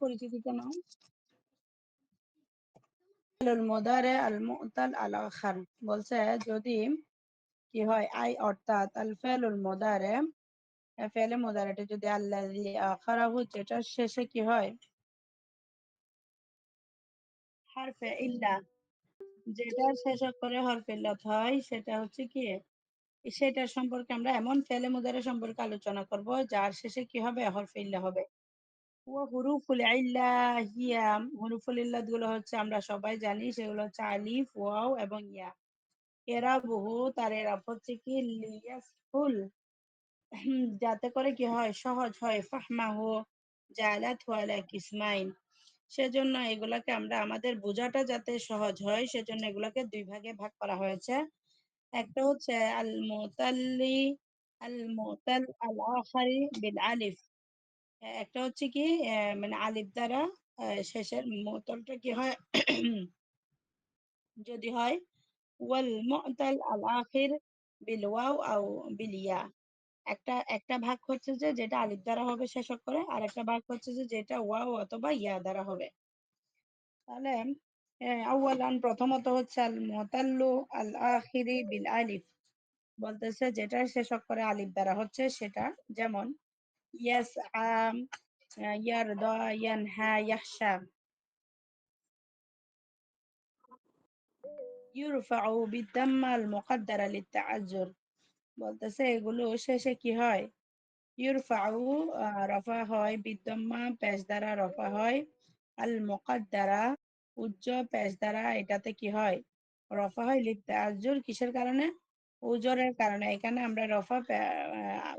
পরিচিতিটা নাও। ফেলুল মুদারে আল মুতাল আল আখার বলছে যদি কি হয় আই অর্থাৎ আল ফেলুল মুদারে ফেলে মুদারেটা যদি আল্লাযী আখারাহু যেটার শেষে কি হয় হারফে ইল্লা, যেটার শেষে করে হরফে ইল্লাত হয় সেটা হচ্ছে কি, সেটার সম্পর্কে আমরা এমন ফেলে মুদারে সম্পর্কে আলোচনা করব যার শেষে কি হবে হরফে ইল্লা হবে। ও হুরুফুল ইল্লা হিয়া, হুরুফুল ইল্লাত গুলো হচ্ছে আমরা সবাই জানি সেগুলো হচ্ছে আলিফ ওয়াও এবং ইয়া। এরা বহু তার এরাব হচ্ছে কি লিয়াসহুল, যাতে করে কি হয় সহজ হয়, ফাহমাহু জালাত ওয়ালা কিসমাইন, সেজন্য এগুলাকে আমরা আমাদের বোঝাটা যাতে সহজ হয় সেজন্য এগুলাকে দুই ভাগে ভাগ করা হয়েছে। একটা হচ্ছে আল মুতাল্লি আল মুতাল আল আখারি বিল আলিফ, একটা হচ্ছে কি মানে আলিফ দ্বারা শেষের মুতলটা কি হয় যদি হয় ওয়াল মুতাল আল আখির বিল ওয়াও আও বিল ইয়া। একটা একটা ভাগ হচ্ছে যে যেটা আলিফ দ্বারা হবে শেষ অক্ষরে, আর একটা ভাগ হচ্ছে যে যেটা ওয়াও অথবা ইয়া দ্বারা হবে। তাহলে আউয়ালান প্রথমত হচ্ছে আল মুতাল্লু আল আখিরি বিল আলিফ, বলতেছে যেটা শেষ অক্ষরে আলিফ দ্বারা হচ্ছে সেটা, যেমন ইয়াস আম, ইয়ারদা, ইয়ানহা, ইয়াহশা। ইউরফাউ বিদ্দাম্মা আল মুকাদ্দারা লিত্তাআজ্জুর, বলতেছে এগুলো শেষে কি হয় ইউরফাউ রফা হয়, বিদ্যম্মা পেশ দ্বারা রফা হয়, আল মুকাদ্দারা উজ্জ পেশ দ্বারা এটাতে কি হয় রফা হয়, লিত্তাআজ্জুর কিসের কারণে উজরের কারণে। এখানে আমরা রফা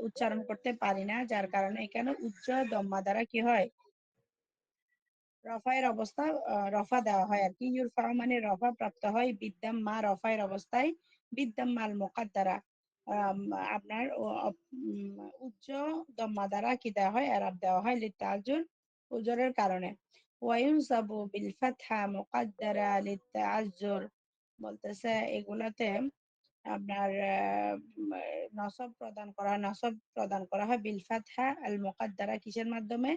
উচ্চারণ করতে পারি না, যার কারণে এখানে উজ্জ দম্মা দ্বারা কি হয় রফায়ের অবস্থা রফা দেওয়া হয় আর কি। ইউরফা মানে রফা প্রাপ্ত হয়, বিদ্যাম মা রফায়ের অবস্থায়, বিদ্যাম মাল মুকাদ্দারা আম, আপনার উচ্চ দম্মা দ্বারা কি দেওয়া হয় এরাব দেওয়া হয় লিত্তাজুর উজরের কারণে। ওয়ায়ুনসাবু বিল ফাতহা মুকাদ্দারা লিত্তাআজ্জুর, বলতেছে এগুলাতে আপনার নসব প্রদান করা হয় বিল ফাতহা আল মুকাদ্দারা কিসের মাধ্যমে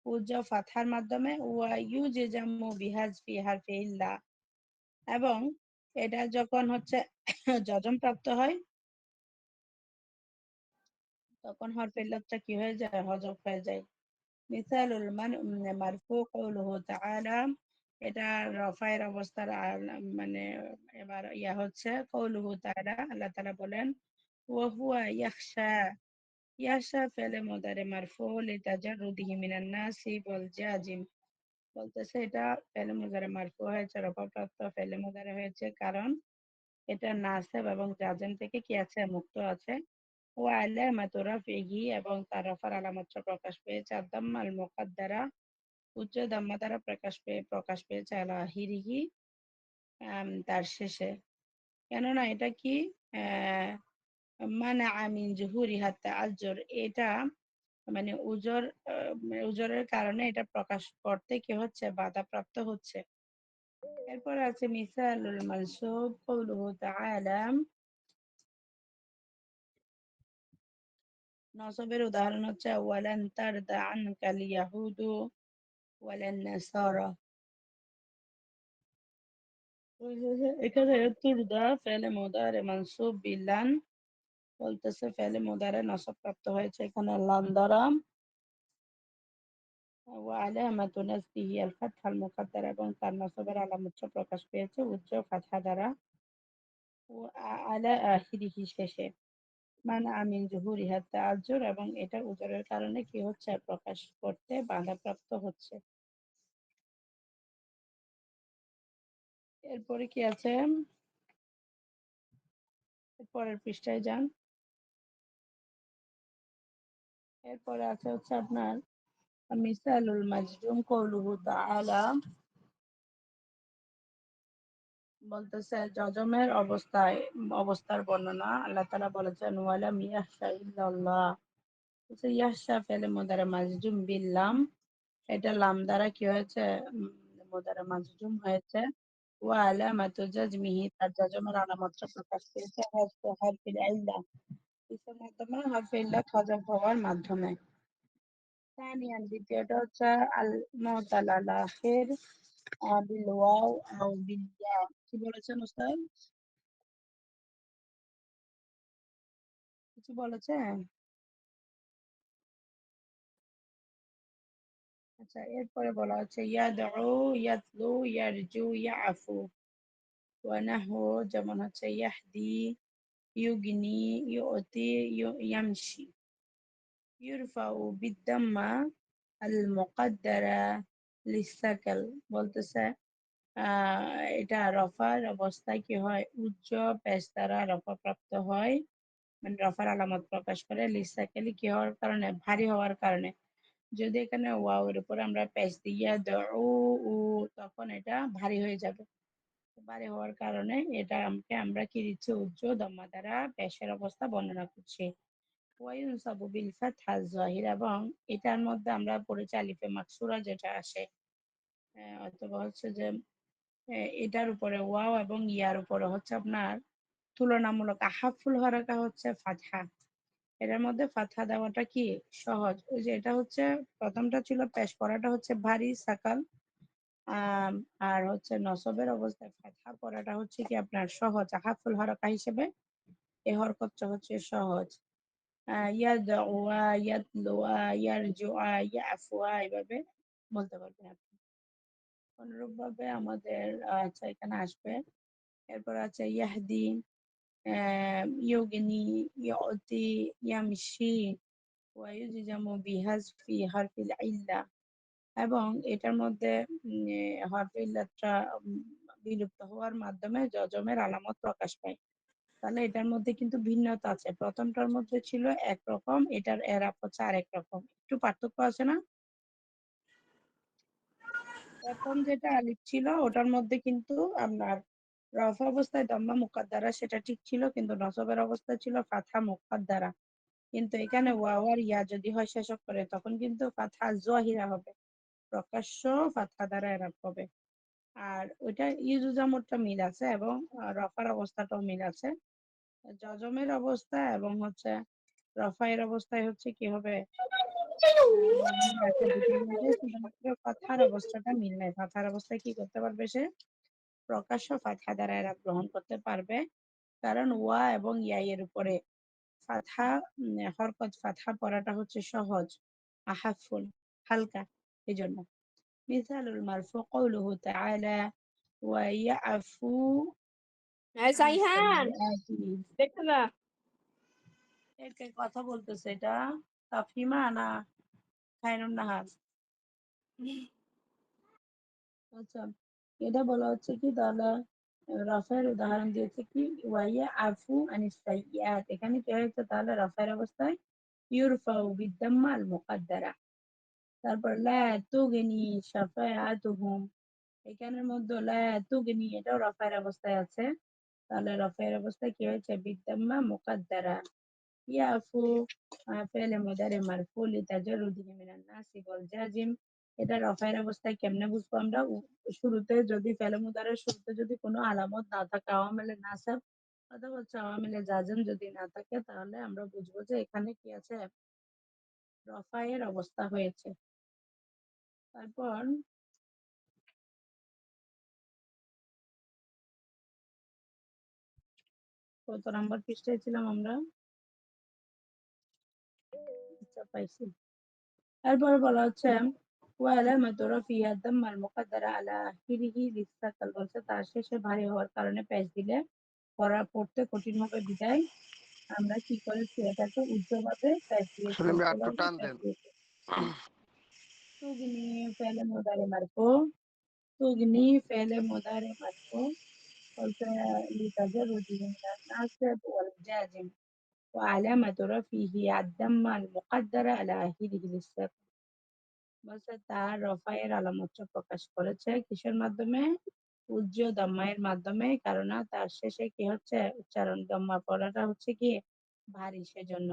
উজ্জ ফাতহার মাধ্যমে, ওয়া ইউজামু বিহাজফি হারফি ইল্লা, এবং এটা যখন হচ্ছে যজম প্রাপ্ত হয় তখন হরফে ইল্লাতটা কি হয়ে যায় হযফ হয়ে যায়। মিসালুল মারফু কওলুহু তাআলা, এটা রফায়ের অবস্থার মানে এবার ইয়া হচ্ছে কওলুহু তাআলা, আল্লাহ তাআলা বলেন ওয়া হুয়া ইয়াখশা, ইয়াখশা ফেলে মুদারে মারফু লিতাজাররুদিহি মিনান নাসি ওয়াল জাজিম, বলতেছে এটা ফেলে মুজারে মারফু হয়েছে, রফাপ্রাপ্ত ফেলে মুজারে হয়েছে কারণ এটা নাসব এবং জাজম থেকে কি আছে মুক্ত আছে। ও আলামাতু রাফিহি, এবং তার রফার আলামতটা প্রকাশ পেয়েছে আদাম্মাল মুকাদ্দারা উচ্চ দাম্মা দ্বারা প্রকাশ পেয়েছে আলা আখিরিহি তার শেষে। কেননা এটা কি আহ মানা মিন জুহুরিহা তাআজ্জুর, এটা মানে উজরের কারণে এটা প্রকাশ করতে কি হচ্ছে বাধাপ্রাপ্ত হচ্ছে। এরপর আছে মিসালুল মানসুব কওলুহু তাআলা, নসবের উদাহরণ হচ্ছে ওয়ালান তারদা আনকাল ইয়াহুদু ওয়ালান নাসারা, এখানে তুরদা ফেলে মুদারে মানসুব বিলান, বলতেছে ফেলে মুদারে নসব প্রাপ্ত হয়েছে এখানে লাম দ্বারা, ওয়া আলামাতু নাসবিহি আল ফাতহাল মুকাদ্দারা, এবং তার নসবের আলামত প্রকাশ পেয়েছে উচ্চ ফাতহা দ্বারা, ও আলা আখিরিহি শেষে, মানে আমিন জুহুরিহা তাআজ্জুর, এবং এটা উজরের কারণে কি হচ্ছে প্রকাশ করতে বাধাপ্রাপ্ত হচ্ছে। এরপরে কি আছে পরের পৃষ্ঠায় যান। এরপরে আছে হচ্ছে আপনার মিসালুল মাজজুম কওলুহু তাআলা, বলতেছে যজমের অবস্থার বর্ণনা, আল্লাহ তাআলা বলেছেন ওয়ালাম ইয়াহশা ইল্লাল্লাহ, ইয়াহশা ফেলে মুদারে মাজজুম বিল্লাম, এটা লাম দ্বারা কি হয়েছে মুদারে মাজজুম হয়েছে। ওয়া আলামাতু জাজমিহি, তার জাজমের আলামতটা প্রকাশ পেয়েছে হযফ হারফিল ইল্লা, কিসের মাধ্যমে হরফে ইল্লাত হযফ হওয়ার মাধ্যমে। ثانيا দ্বিতীয়টা হচ্ছে আল মুতাল আল আখির বিল ওয়াও আও বিল ইয়া। কি বলেছেন ওস্তাদ? কিছু বলেছেন? আচ্ছা, এরপরে বলা হচ্ছে ইয়াদউ, ইয়াতলু, ইয়ারজু, ইয়াফু। ওয়া নাহু যেমন হচ্ছে ইয়াহদি, ইউগনি, ইউতি, ইয়ামশি। ইউরফাউ বিদ্দাম্মা আল মুকাদ্দারা লিসাকাল। বলতেছে এটা রফার অবস্থায় কি হয়? উচ্চ পেশ দ্বারা রফা প্রাপ্ত হয়, মানে রফার আলামত প্রকাশ করে লিসাকালি কি হওয়ার কারণে? ভারী হওয়ার কারণে। যদি এখানে ওয়াও এর উপরে আমরা পেশ দিয়া দউ উ, তখন এটা ভারী হয়ে যাবে। ভারী হওয়ার কারণে এটা আমরা কি দিচ্ছি? উচ্চ দম্মা দ্বারা পেশের অবস্থা বর্ণনা করছি। ওয়ায়ুনসাবু বিল ফাতহা যাহির, এবং এটার মধ্যে আমরা পড়েছি আলিফে মাকসুরা যেটা আসে, অথবা হচ্ছে যে এটার উপরে ওয়াও এবং ইয়ার উপরে হচ্ছে আপনার তুলনামূলক আহাফুল হরকা হচ্ছে ফাতহা। এটার মধ্যে ফাতহা দেওয়াটা কি সহজ। ওই যে এটা হচ্ছে প্রথমটা ছিল পেশ করাটা হচ্ছে ভারী সাকাল, আম, আর হচ্ছে নসবের অবস্থায় ফাতহা পড়াটা হচ্ছে কি আপনার সহজ আহাফুল হরকা হিসেবে এই হরকতটা হচ্ছে সহজ। ইয়াদউয়া, ইয়াতলুয়া, ইয়ারজুআ, ইয়াফুয়া, এইভাবে বলতে পারবেন আপনি। অনুরূপ ভাবে আমাদের আচ্ছা এখানে আসবে। এরপর আছে ইয়াহদি, ইউগনি, ইউতি, ইয়ামশি, ওয়া ইউজজামু বিহাজফি হারফিল ইল্লা। এবং এটার মধ্যে হরফে ইল্লাতটা বিলুপ্ত হওয়ার মাধ্যমে যজমের আলামত প্রকাশ পায়। তাহলে এটার মধ্যে কিন্তু ভিন্নতা আছে। প্রথমটার মধ্যে ছিল একরকম, এটার এরাব হচ্ছে আরেক রকম, একটু পার্থক্য আছে না? প্রথম যেটা আলিফ ছিল ওটার মধ্যে কিন্তু আপনার রফ অবস্থায় দম্মা মুকাদ্দারা সেটা ঠিক ছিল, কিন্তু নসবের অবস্থায় ছিল ফাতহা মুকাদ্দারা। কিন্তু এখানে ওয়াও আর ইয়া যদি হয় শেষক করে তখন কিন্তু ফাতহা জহিরা হবে, প্রকাশ্য ফাতহা দ্বারা এরাব হবে। আর ওইটা ইউজুজামরটা মিল আছে এবং রফার অবস্থাটাও মিল আছে। জজমের অবস্থা এবং হচ্ছে রফায়ের অবস্থায় হচ্ছে কি হবে? মিল আছে দুটোর মধ্যে, শুধুমাত্র ফাতহার অবস্থাটা মিল নাই। ফাতহার অবস্থায় কি করতে পারবে সে? প্রকাশ্য ফাতহা দ্বারা এরা গ্রহণ করতে পারবে, কারণ ওয়া এবং ইয়া এর উপরে ফাতহা, হরকত ফাতহা পড়াটা হচ্ছে সহজ, আহাফুল, হালকা, এই জন্য। মিসালুল মারফু কওলুহু তাআলা ওয়া ইয়াফু হ্যাঁ আনিস সাইহান, সাইয়্যাতি। দেখো না। একে কথা বলতেছে এটা তাফহিমা না খায়রুন নাহার? আচ্ছা, এটা বলা হচ্ছে কি তাহলে রাফের উদাহরণ দিয়েছে কি ওয়াইয়া আফু আনিস সাইয়্যাত। এখানে কি হয়েছে তাহলে রাফের অবস্থায় ইউরফাউ বিদ্দাম্মা আল মুকাদ্দারা। তারপর লা তুগনি শাফাআতুহুম, এখানের মধ্যে লা তুগনি এটাও রাফের অবস্থায় আছে। তাহলে রাফের অবস্থায় কি হয়েছে? বিদ্দাম্মা মুকাদ্দারা। ইয়াফু ফেলে মুদারে মারফু লিতাজাররুদিহি মিনান নাসিব ওয়াল জাজিম। এটা রফায়ের অবস্থায় কেমনে বুঝবো আমরা? শুরুতে যদি ফেলে মুদারের শুরুতে যদি কোনো আলামত না থাকে, আওয়ামেলে নাসাব অথবা হচ্ছে আওয়ামেলে জাজিম যদি না থাকে, তাহলে আমরা বুঝবো যে এখানে কি আছে? রফায়ের অবস্থা হয়েছে। তারপর কত নম্বর পৃষ্ঠায় ছিলাম আমরা? আচ্ছা, পাইছি। তারপরে বলা হচ্ছে ওয়ালামাতু রাফিহি আদ-দাম্মাল মুকাদ্দারা আলা আখিরিহি লিসাকাল। বলছে তার শেষে ভারী হওয়ার কারণে পেশ দিলে পড়তে কঠিন হবে বিধায় আমরা কি করেছি? এটাকে উচ্চভাবে পেশ দিয়েছি, সেলিম ভাই একটু উচ্চভাবে টান পেশ দেন। দিয়েছি। তুগনি ফেলে মুদারে মারফু, তুগনি ফেলে মুদারে মারফু বলছে লিতাজাররুদিহি মিনান নাসিব ওয়াল জাজিম وعلامة رفعه الضمة المقدرة على آخره للسكون। বলছে তার রফায়ের আলামতটা প্রকাশ করেছে কিসের মাধ্যমে? উজ্জ দম্মায়ের মাধ্যমে, কারণ তার শেষে কি হচ্ছে? উচ্চারণ দম্মা পড়াটা হচ্ছে কি ভারী, সেজন্য।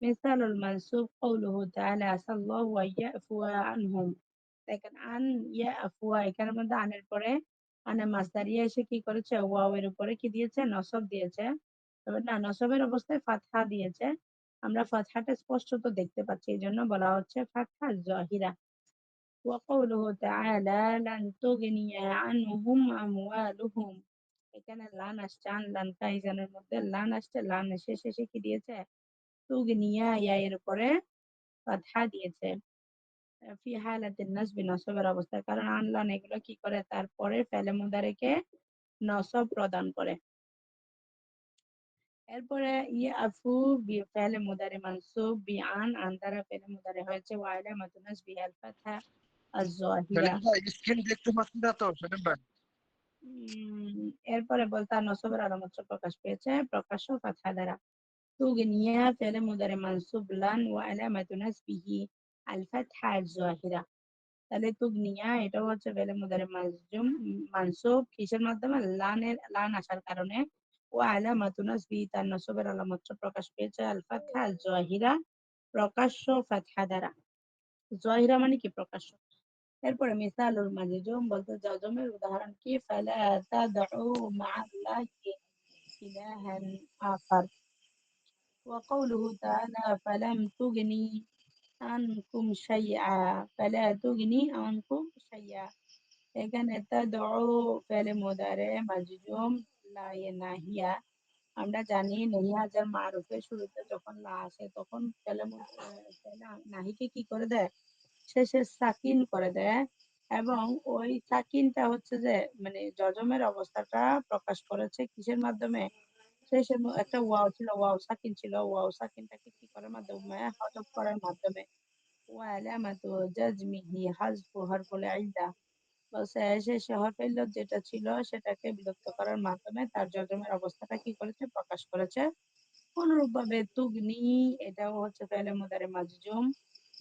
মিসালুল মানসুব কওলুহু তাআলা আসাল্লাহু ওয়া ইয়াফুয়া আনহুম। দেখেন আন ইয়াফুয়া, এখানের মধ্যে আনের পরে আনে মাসদারিয়া এসে কি করেছে? ওয়াও এর উপরে কি দিয়েছে? নসব দিয়েছে। তবে না, নসবের অবস্থায় ফাতহা দিয়েছে। আমরা ফাতহাটা স্পষ্টত দেখতে পাচ্ছি, এই জন্য বলা হচ্ছে ফাতহা জাহিরা। وقوله تعالى لن تغني عنهم أموالهم, এখানে লান আসছে, আন লান কাইজানের মধ্যে লান আসছে, লান শেষে শেষে কি দিয়েছে, তুগনিয়া, ইয়া এর উপরে ফাতহা দিয়েছে। ফি হালাতিন নাসবি, নসবের অবস্থায়, কারণ আন লান এগুলো কি করে, তারপরে ফেলে মুদারেকে নসব প্রদান করে। এরপরে ইয়াফু ফেলে মুদারে মানসুব আন, আন দ্বারা ফেলে মুদারে হয়েছে, ওয়াইলা মাতুনাস বিহাল ফাতহা আজ-জাহিরা। সেলিম ভাই স্ক্রিন দেখতে পাচ্ছি না তো সেলিম ভাই। এরপরে বলতে নসবের আলামত প্রকাশ পেয়েছে প্রকাশ্য ফাতহা দ্বারা। তুগনিয়া ফেলে মুদারে মানসুব লান ওয়া আলামাতু নাসবিহি আল ফাতহা আজ-জাহিরা। তাহলে তুগনিয়া এটা হচ্ছে ফেলে মুদারে মাজজুম, মানসুব কিসের মাধ্যমে, লান আসার কারণে, ও আলামাতু নাসবিহি, তার নসবের আলামত প্রকাশ পেয়েছে আল ফাতহা আজ-জাহিরা, প্রকাশ্য ফাতহা দ্বারা। জাহিরা মানে কি, প্রকাশ্য। এরপরে মিসালুল মাজজুম বলতে জজমের উদাহরণ কি, ফালা তাদউ মা'আল্লাহি ইলাহান আখার। وقوله تعالى فلم تغني عنكم شيئا, فلا تغني عنكم شيئا, এখানে তাদউ ফেলে মুদারে মাজজুম লা নাহিয়া। আমরা জানি নেহিয়া যার মারুফের শুরুতে যখন লা আসে তখন ফেলে নাহিকে কি করে দেয়, শেষে সাকিন করে দেয়, এবং ওই সাকিনটা হচ্ছে যে মানে জজমের অবস্থাটা প্রকাশ করেছে কিসের মাধ্যমে, শেষে একটা ওয়াও ছিল, ওয়াও সাকিন ছিল, ওয়াও সাকিনটাকে কি করার মাধ্যমে, হযফ করার মাধ্যমে। ওয়া আলামাতু জাজমিহি হাযফু হারফুল ইল্লা, বলছে শেষে হরফে ইল্লত যেটা ছিল সেটাকে বিলুপ্ত করার মাধ্যমে তার জজমের অবস্থাটা কি করেছে, প্রকাশ করেছে। অনুরূপভাবে তুগনি, এটাও হচ্ছে ফেলে মুদারে মাজজুম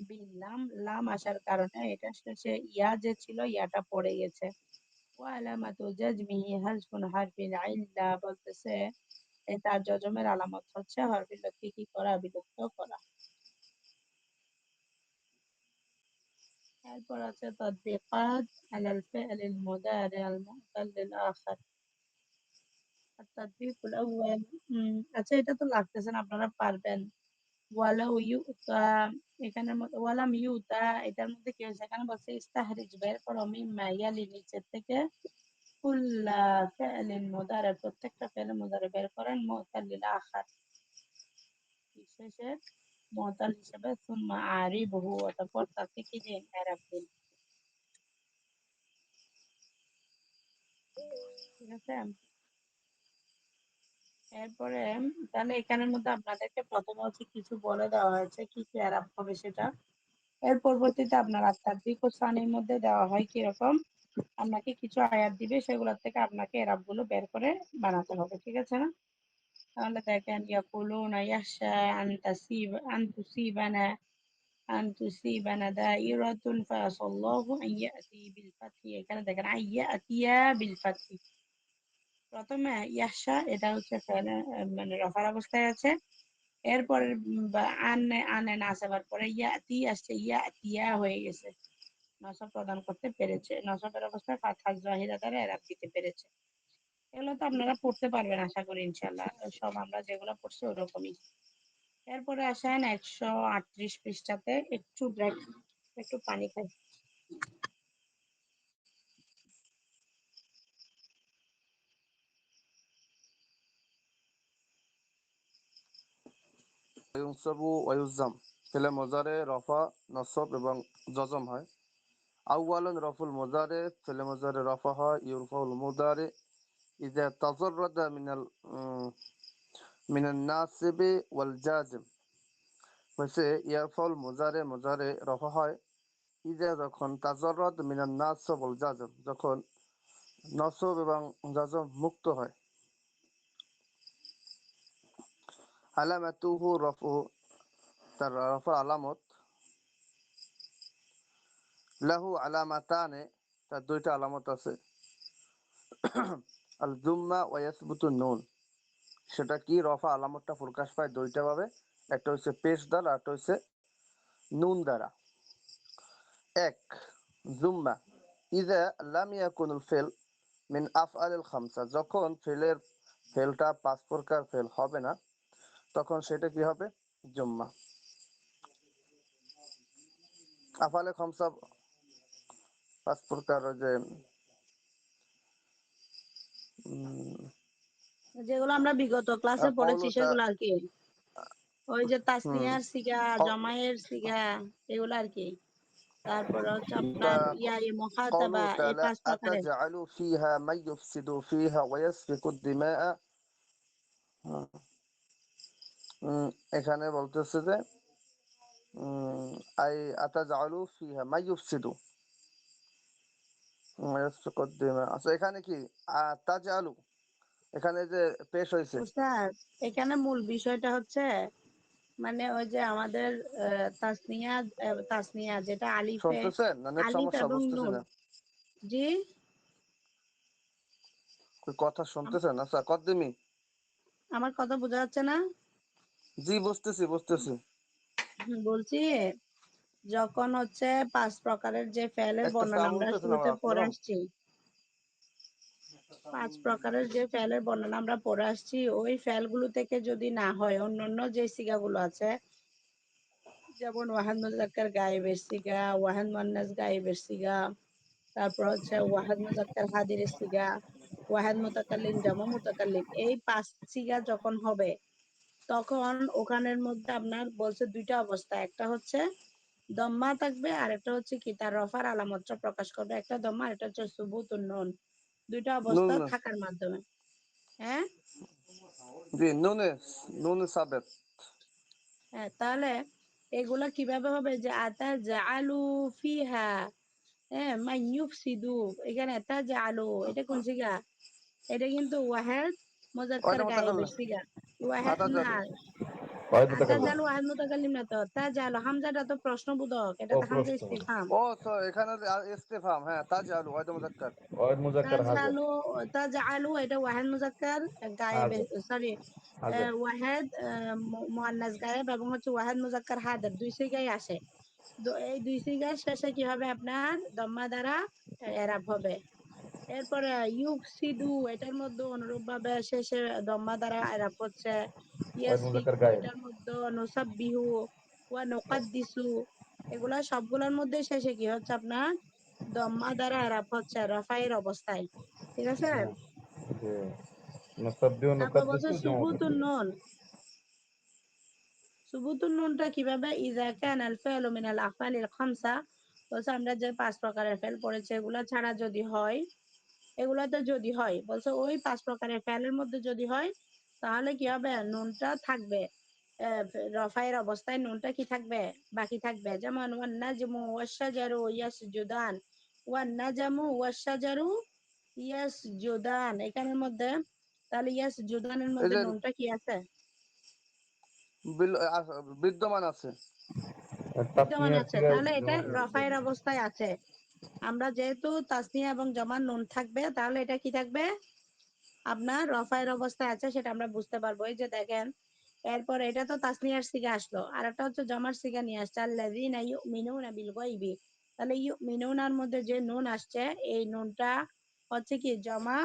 বিল্লাম, লাম আসার কারণে এটা শেষে ইয়া যে ছিল ইয়াটা পড়ে গেছে। ওয়া আলামাতু জাজমিহি হাযফুন হারফিল ইল্লা, বলতেছে তার জজমের আলামত হচ্ছে হরফিল ইল্লতকে কি করা, বিলুপ্ত করা। এরপর আছে তাদবিকাত আলাল ফি'লিল মুদারি'আল মু'তাল্লিল আখার। তাদবিকুল আউয়াল, আচ্ছা এটা তো লাগতেছে না, আপনারা পারবেন। ওয়ালাউ ইউতা, এখানের মধ্যে ওয়ালাম ইউতা, এটার মধ্যে কি হয়েছে, এখানে বলছে ইস্তাহরিজ, বের করো মিম্মা ইয়ালি, নিচের থেকে, কুল্লা ফি'লিন মুদারি, প্রত্যেকটা ফেলে মুদারি বের করেন, মুতাল্লিল আখার, বিশেষের মুতাল হিসেবে, সুম্মা আরিবহু, অতঃপর তাকে কি দিন, এরাব দিন। ঠিক আছে। এরপরে তাহলে এখানের মধ্যে আপনাদেরকে প্রথমে হচ্ছে কিছু বলে দেওয়া হয়েছে কি কি এরাব হবে সেটা। এর পরবর্তীতে আপনার তাদবিক ও সানির মধ্যে দেওয়া হয় কিরকম, আপনাকে কিছু আয়াত দিবে, সেগুলোর থেকে আপনাকে এরাব গুলো বের করে বানাতে হবে, ঠিক আছে না। তাহলে দেখেন, ইয়াকুলুনা ইয়াখশা আন তুসিবানা দাইরাতুন ফাআসাল্লাহু আন ইয়াতি বিল ফাতহি, এখানে দেখেন আইয়াতিয়া বিল ফাতহি, প্রথমে ইয়াখশা এটা হচ্ছে মানে রফার অবস্থায় আছে, এরপরে আনে আনে না আসার পরে ইয়াতি আসছে, ইয়াতিয়া হয়ে গেছে, নসব প্রদান করতে পেরেছে, নসবের অবস্থায় ফাতহা জাহিরা দ্বারা এরাব দিতে পেরেছে। এগুলো তো আপনারা পড়তে পারবেন আশা করি ইনশাল্লাহ, সব আমরা যেগুলো পড়ছি ওরকমই। এরপরে আসেন 138 পৃষ্ঠাতে, একটু ব্রেক, একটু পানি খাই। ইউনসাবু ওয়া ইউজাম, ফেলে মুজারে রফা নসব এবং জজম হয়। আউয়ালুন রফুল মুজারে, ফেলে মুজারে রফা হয়, ইউরফাউল মুদারে ইযা তাজাররাদা মিনান নাসিবি ওয়াল জাজিম, হচ্ছে ইয়ারফাউল মুজারে, মুজারে রফা হয় ইযা যখন তাজাররাদ মিনান নাসব ওয়াল জাজিম, যখন নসব এবং জাজম মুক্ত হয়। আলামাতুহু রফু, তার রফার আলামত, লাহু আলামাতানে, তার দুইটা আলামত আছে। আল জুম্মা ওয়া ইয়াসবুতু নুন, সেটা কি, রফা আলামতটা প্রকাশ পায় দুইটা ভাবে, একটা হচ্ছে পেশ দ্বারা, একটা হচ্ছে নুন দ্বারা। এক, জুম্মা ইযা লাম ইয়াকুনুল ফিল মিন আফআলিল খামসা, যখন ফেলটা পাঁচ প্রকার ফেল হবে না তখন সেটা কি হবে, জুম্মা। আফালে খমসা 5 প্রকার, ওই যে যেগুলো আমরা বিগত ক্লাসে পড়েছি কওলু তা সেগুলো আর কি, ওই যে হুম তাসনিয়ার সিগা, জমায়ের সিগা, এগুলো আর কি। তারপরে হচ্ছে তা আপনার কওলু মুখাতাবা, এই তাআলা 5 প্রকারের। আতাজআলু ফিহা মান ইউফসিদু ফিহা ওয়া ইয়াসফিকু দিমাআ। এখানে বলতেছে যে উম, আই আতাজআলু ফিহা মান ইউফসিদু ওয়া ইয়াসফিকু দিমাআ। আচ্ছা, এখানে কি তাজআলু, এখানে যে পেশ হয়েছে, উস্তাদ, এখানে মূল বিষয়টা হচ্ছে মানে ওই যে আমাদের তাসনিয়া, তাসনিয়া যেটা আলিফে, শুনতেছেন না? নেট আলিফ সমস্যা, এবং বুঝতেছি নুন। না। জি, কথা শুনতেছেন? আচ্ছা, কদ্দিমি। আমার কথা বোঝা যাচ্ছে না? জি, বুঝতেছি বুঝতেছি। বলছি, যখন হচ্ছে 5 প্রকারের যে ফেলের একটা বর্ণনা সাউন্ড আমরা হইতেছে না শুরুতে পড়ে আপনার? আসছি, 5 প্রকারের যে ফেলের বর্ণনা আমরা পড়ে আসছি, ওই ফেলগুলো থেকে যদি না হয় অন্যান্য যে সিগাগুলো আছে, যেমন ওয়াহাদ মুজাক্কার গায়েবের সিগা, ওয়াহাদ মুয়ান্নাস গায়েবের সিগা, তারপর হচ্ছে ওয়াহাদ মুজাক্কার হাদিরের সিগা, ওয়াহাদ মুতাকাল্লিম জামা মুতাকাল্লিম, এই 5 সিগা যখন হবে তখন ওখানের মধ্যে আপনার বলছে দুইটা অবস্থা, একটা হচ্ছে দম্মা থাকবে আর একটা হচ্ছে কি তার রফার আলামতটা প্রকাশ করবে, একটা দম্মা আর একটা হচ্ছে সুবুতুন নুন, দুইটা নুন, অবস্থা থাকার মাধ্যমে। হ্যাঁ, জি, নুনে, নুনে সাবেত। হ্যাঁ, তাহলে এগুলা কিভাবে হবে যে আতা জাআলু ফিহা, হ্যাঁ, মাইয়ুফসিদু, এখানে আতা জাআলু, এটা কোন সিগা? এটা কিন্তু ওয়াহেদ মুজাক্কার ওইটা গায়েবের মুতাকাল্লিম। সিগা। ওয়াহেদ না, আতাজালু। ওয়াহিদ আতা মুতাকাল্লিম। জালু ওয়াহেদ মুতাকাল্লিম না তো, তা জালু হামজাটা তো প্রশ্নবোধক, এটা ও তো হামজা প্রশ্ন। ইস্তিফহাম। ও তো এখানে ইস্তেফাম, হ্যাঁ, তাজআলু ওয়াহিদ মুজাক্কার। ওয়াহিদ মুজাক্কার হাজির। তাজআলু, তাজআলু এটা ওয়াহেদ মুজাক্কার গায়েব, হাজির। সরি, হাজির। ওয়াহেদ মুয়ান্নাস গায়েব এবং হচ্ছে ওয়াহেদ মুজাক্কার হাদির, দুই সিগাই আসে। এই দুই সিগার শেষে কি হবে আপনার দম্মা দ্বারা এরাব হবে। এরপরে ইউফসিদু, এটার মধ্যে অনুরূপ ভাবে শেষে দম্মা দ্বারা এরাব হচ্ছে। ওয়াহিদ মুজাক্কার ইয়াসফিকু, গায়েব। এটার মধ্যে নুসাব্বিহু ওয়া নুকাদ্দিসু, এগুলা সবগুলোর মধ্যে শেষে কি হচ্ছে আপনার দম্মা দ্বারা এরাব হচ্ছে রফাইয়ের অবস্থায়। ঠিক আছে। হ্যাঁ। জি। নুসাব্বিহু তারপর বলছে নুকাদ্দিসু জমা সুবুতুন তাকসীর। নুন। সুবুতুন নুনটা কিভাবে? ইযা কানা আল ফি'লু মিনাল আফআলিল খামসা, বলছে আমরা যে 5 প্রকারের ফেল পড়েছি এগুলা ছাড়া যদি হয়, এগুলাতে যদি হয়, বলছে ওই 5 প্রকারের ফেলের মধ্যে যদি হয় তাহলে কি হবে? নুনটা থাকবে, রফায়ের অবস্থায় নুনটা কি থাকবে? বাকি থাকবে। যেমন ওয়ান নাজমু ওয়াশ-শাজারু ইয়াসজুদান, ওয়ান নাজমু ওয়াশ-শাজারু ইয়াসজুদান, এখানের মধ্যে তাহলে ইয়াসজুদানের এই মধ্যে যে নুনটা কি আছে? বিদ্যমান আছে। বিদ্যমান তাসনিয়ার আছে, সিগায় তাহলে এটা জমা থাকবে। রফায়ের অবস্থায় আছে। আমরা যেহেতু তাসনিয়া এবং জমা নুন থাকবে, তাহলে এটা কি থাকবে? আপনার রফায়ের অবস্থায় আছে, সেটা আমরা বুঝতে পারবো। এই যে দেখেন, এরপর এটা তো তাসনিয়ার সিগা আসলো, আর একটা হচ্ছে জমার সিগা নিয়ে আসছে, আল্লাযীনা ইউমিনুনা বিল গায়বি। তাহলে ইউমিনুনার মধ্যে যে নুন আসছে, এই নুনটা হচ্ছে কি জমা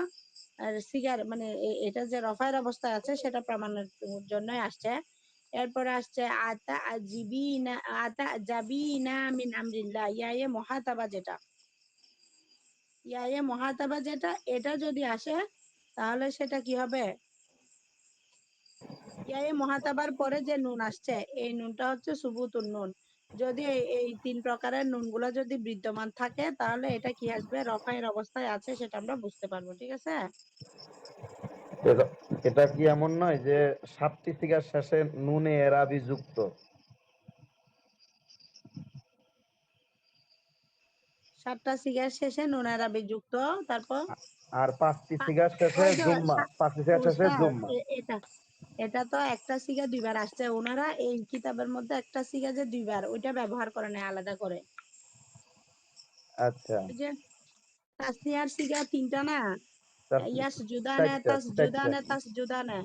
আর সিগার, মানে এটা যে রফায়ের অবস্থায় আছে সেটা প্রমাণের জন্যই আসছে। এরপরে আসছে আতা আজিবিনা, আতা জাবিনা মিন আমরিল্লাহ, ইয়া মুহাতাবা যেটা, ইয়া মুহাতাবা যেটা, এটা যদি আসে তাহলে সেটা কি হবে? ইয়া মুহাতাবার পরে যে নুন আসছে, এই নুনটা হচ্ছে সুবুতুন নুন। যদি এই 3 প্রকারের নুনগুলো যদি বিদ্যমান থাকে তাহলে এটা কি আসবে? রফায়ের অবস্থায় আছে, সেটা আমরা বুঝতে পারবো। ঠিক আছে। এটা এটা কি এমন নয় যে 7টি সিগার শেষে নুনে এরাবি যুক্ত? 7টা সিগার শেষে নুন আরাবি যুক্ত, তারপর আর 5টি সিগার শেষে ওই যে জুম্মা, 5টি সিগার শেষে উস্তাদ, জুম্মা। এটা এটা তো একটা সিগা দুইবার আসছে, ওনারা এই কিতাবের মধ্যে একটা সিগা যে দুইবার, ওইটা ব্যবহার করে না আলাদা করে। আচ্ছা। ওই যে তাসনিয়ার সিগা 3টা না, ইয়াস জুদানে চারটা তাস চারটা জুদানে তাস জুদানে।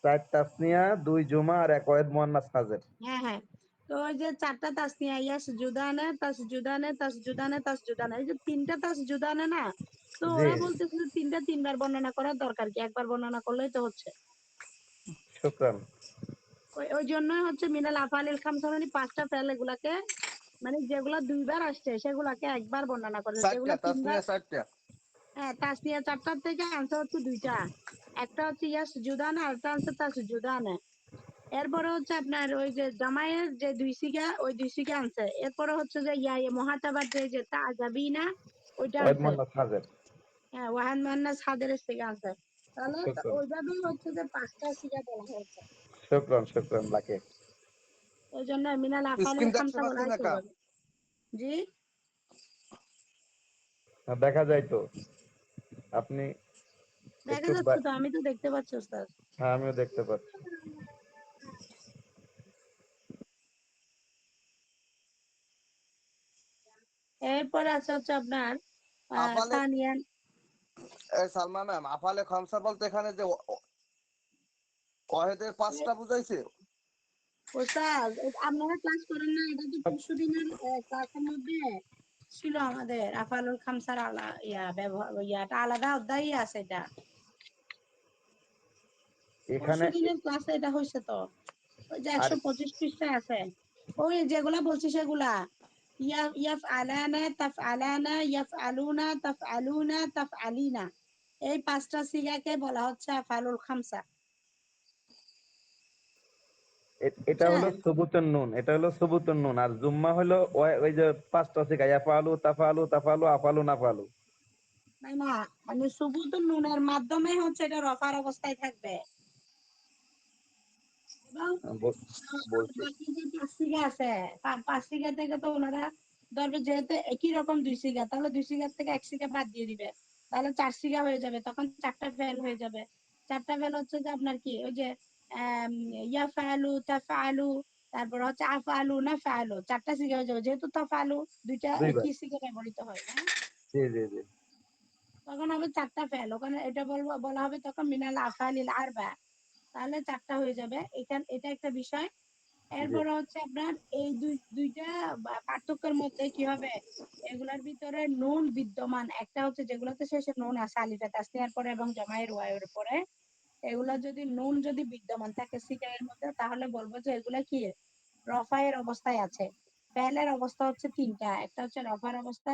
4 তাসনিয়া, 2 জুমা আর 1 ওয়াহিদ মুয়ান্নাস হাজির। হ্যাঁ, হ্যাঁ। তো ওই যে 4টা তাসনিয়া, ইয়াস জুদানে তাস জুদানে তাস জুদানে তাস জুদানে, এই যে 3টা তাস জুদানে না, তো জি, ওরা বলতেছে যে 3টা 3বার বর্ণনা করার দরকার কি, একবার বর্ণনা করলেই তো হচ্ছে। শুকরান। ওই জন্যই হচ্ছে মিনাল আফালিল খামসা মানে পাঁচটা ফেল, এগুলাকে মানে যেগুলা দুইবার আসছে সেগুলাকে একবার বর্ণনা করে, যেগুলা চারটা তিনবার। তাসনিয়া চারটা। হ্যাঁ, তাসনিয়া চারটার থেকে আনসার হচ্ছে দুইটা। একটা হচ্ছে ইয়াস জুদান আর একটা হচ্ছে তাস জুদান। এরপরে হচ্ছে আপনার ওই যে জামাইয়ের যে দুই সিগা, ওই দুই সিগা আনছে। এরপরে হচ্ছে যে মহাতাবার যে তা যাবি না, ওইটা ওয়াহিদ আনছে। মোহাম্মদ হাজের। হ্যাঁ, ওয়াহান মান্নাস হাদের সিগা আনছে। তাহলে শুক্রন, ওইভাবেই হচ্ছে যে পাঁচটা সিগা বলা হয়েছে। শুক্রন, শুক্রন লাকে। ওই জন্য মিনাল আফালিল স্ক্রিন দেখতে খামসা বলা পাচ্ছেন না হয়েছে কা? ওইভাবে। জি, দেখা যায় তো, আপনি দেখা একটু যাচ্ছে তো, আমি তো দেখতে পাচ্ছি ওস্তাদ। হ্যাঁ আমিও দেখতে পাচ্ছি। এরপরে আছে হচ্ছে আপনার আফালে, সানিয়ান। সালমা ম্যাম, আফালে খামসা বলতে এখানে যে ওয়াহেদের পাঁচটা বুঝাইছে। ওস্তাদ আপনারা ক্লাস করেন না? এটা তো পরশু দিনের ক্লাসের মধ্যে ছিল আমাদের আফালুল খামসার ইয়াটা আলাদা অধ্যায় আছে এটা। পরশু এখানে দিনের ক্লাসে এটা হয়েছে তো। ওই যে আর 125 পৃষ্ঠায় আছে। ওই যেগুলা বলছি সেগুলা ইয়াফ আলানা তাফ আলানা ইয়াফ আলুনা তাফ আলুনা তাফ আলিনা, এই পাঁচটা সিগাকে বলা হচ্ছে আফালুল খামসা। এটা হলো বুঝছেন? সুবুতুন নুন, এটা হলো সুবুতুন নুন, আর জুম্মা হলো ওই যে পাঁচটা শিখা ইয়াফালু তাফালু তাফালু আফালু নাফালু। তাই না? মানে সুবুতুন নুনের মাধ্যমে হচ্ছে এটা রফার অবস্থায় থাকবে। এবং বলছি বাকি যে পাঁচ সিগা আছে, পাঁচ সিগা থেকে তো ওনারা ধরবে যেহেতু একই রকম দুই সিগা, তাহলে দুই সিগার থেকে এক সিগা বাদ দিয়ে দিবে। তাহলে চার সিগা হয়ে যাবে, তখন চারটা ফেল হয়ে যাবে। চারটা ফেল হচ্ছে যে আপনার কি ওই যে আম, ইয়াফআলু তাফআলু, তারপর হচ্ছে আফআলু নাফআলু, চারটা সিগা হয়ে যাবে, যেহেতু তাফআলু দুইটা দুইবার। একই সিগা ব্যবহৃত হয় না, জি জি জি তখন হবে চারটা ফেল। ওখানে এটা বলা হবে তখন মিনাল আফআলিল আরবা, তাহলে চারটা হয়ে যাবে। এটা একটা বিষয়। জি এরপরে হচ্ছে আপনার এই দুইটা পার্থক্যের মধ্যে কি হবে, এগুলার ভিতরে নুন বিদ্যমান। একটা হচ্ছে যেগুলোতে শেষে নুন আছে আলিফে তাসনিয়ার পরে এবং জামাইয়ের ওয়াইয়ের পরে, এগুলা যদি নুন যদি বিদ্যমান থাকে সিগারের মধ্যে, তাহলে বলবো যে এগুলা কি রফায়ের অবস্থায় আছে। ফেলের অবস্থা হচ্ছে তিনটা, একটা হচ্ছে রফার অবস্থা,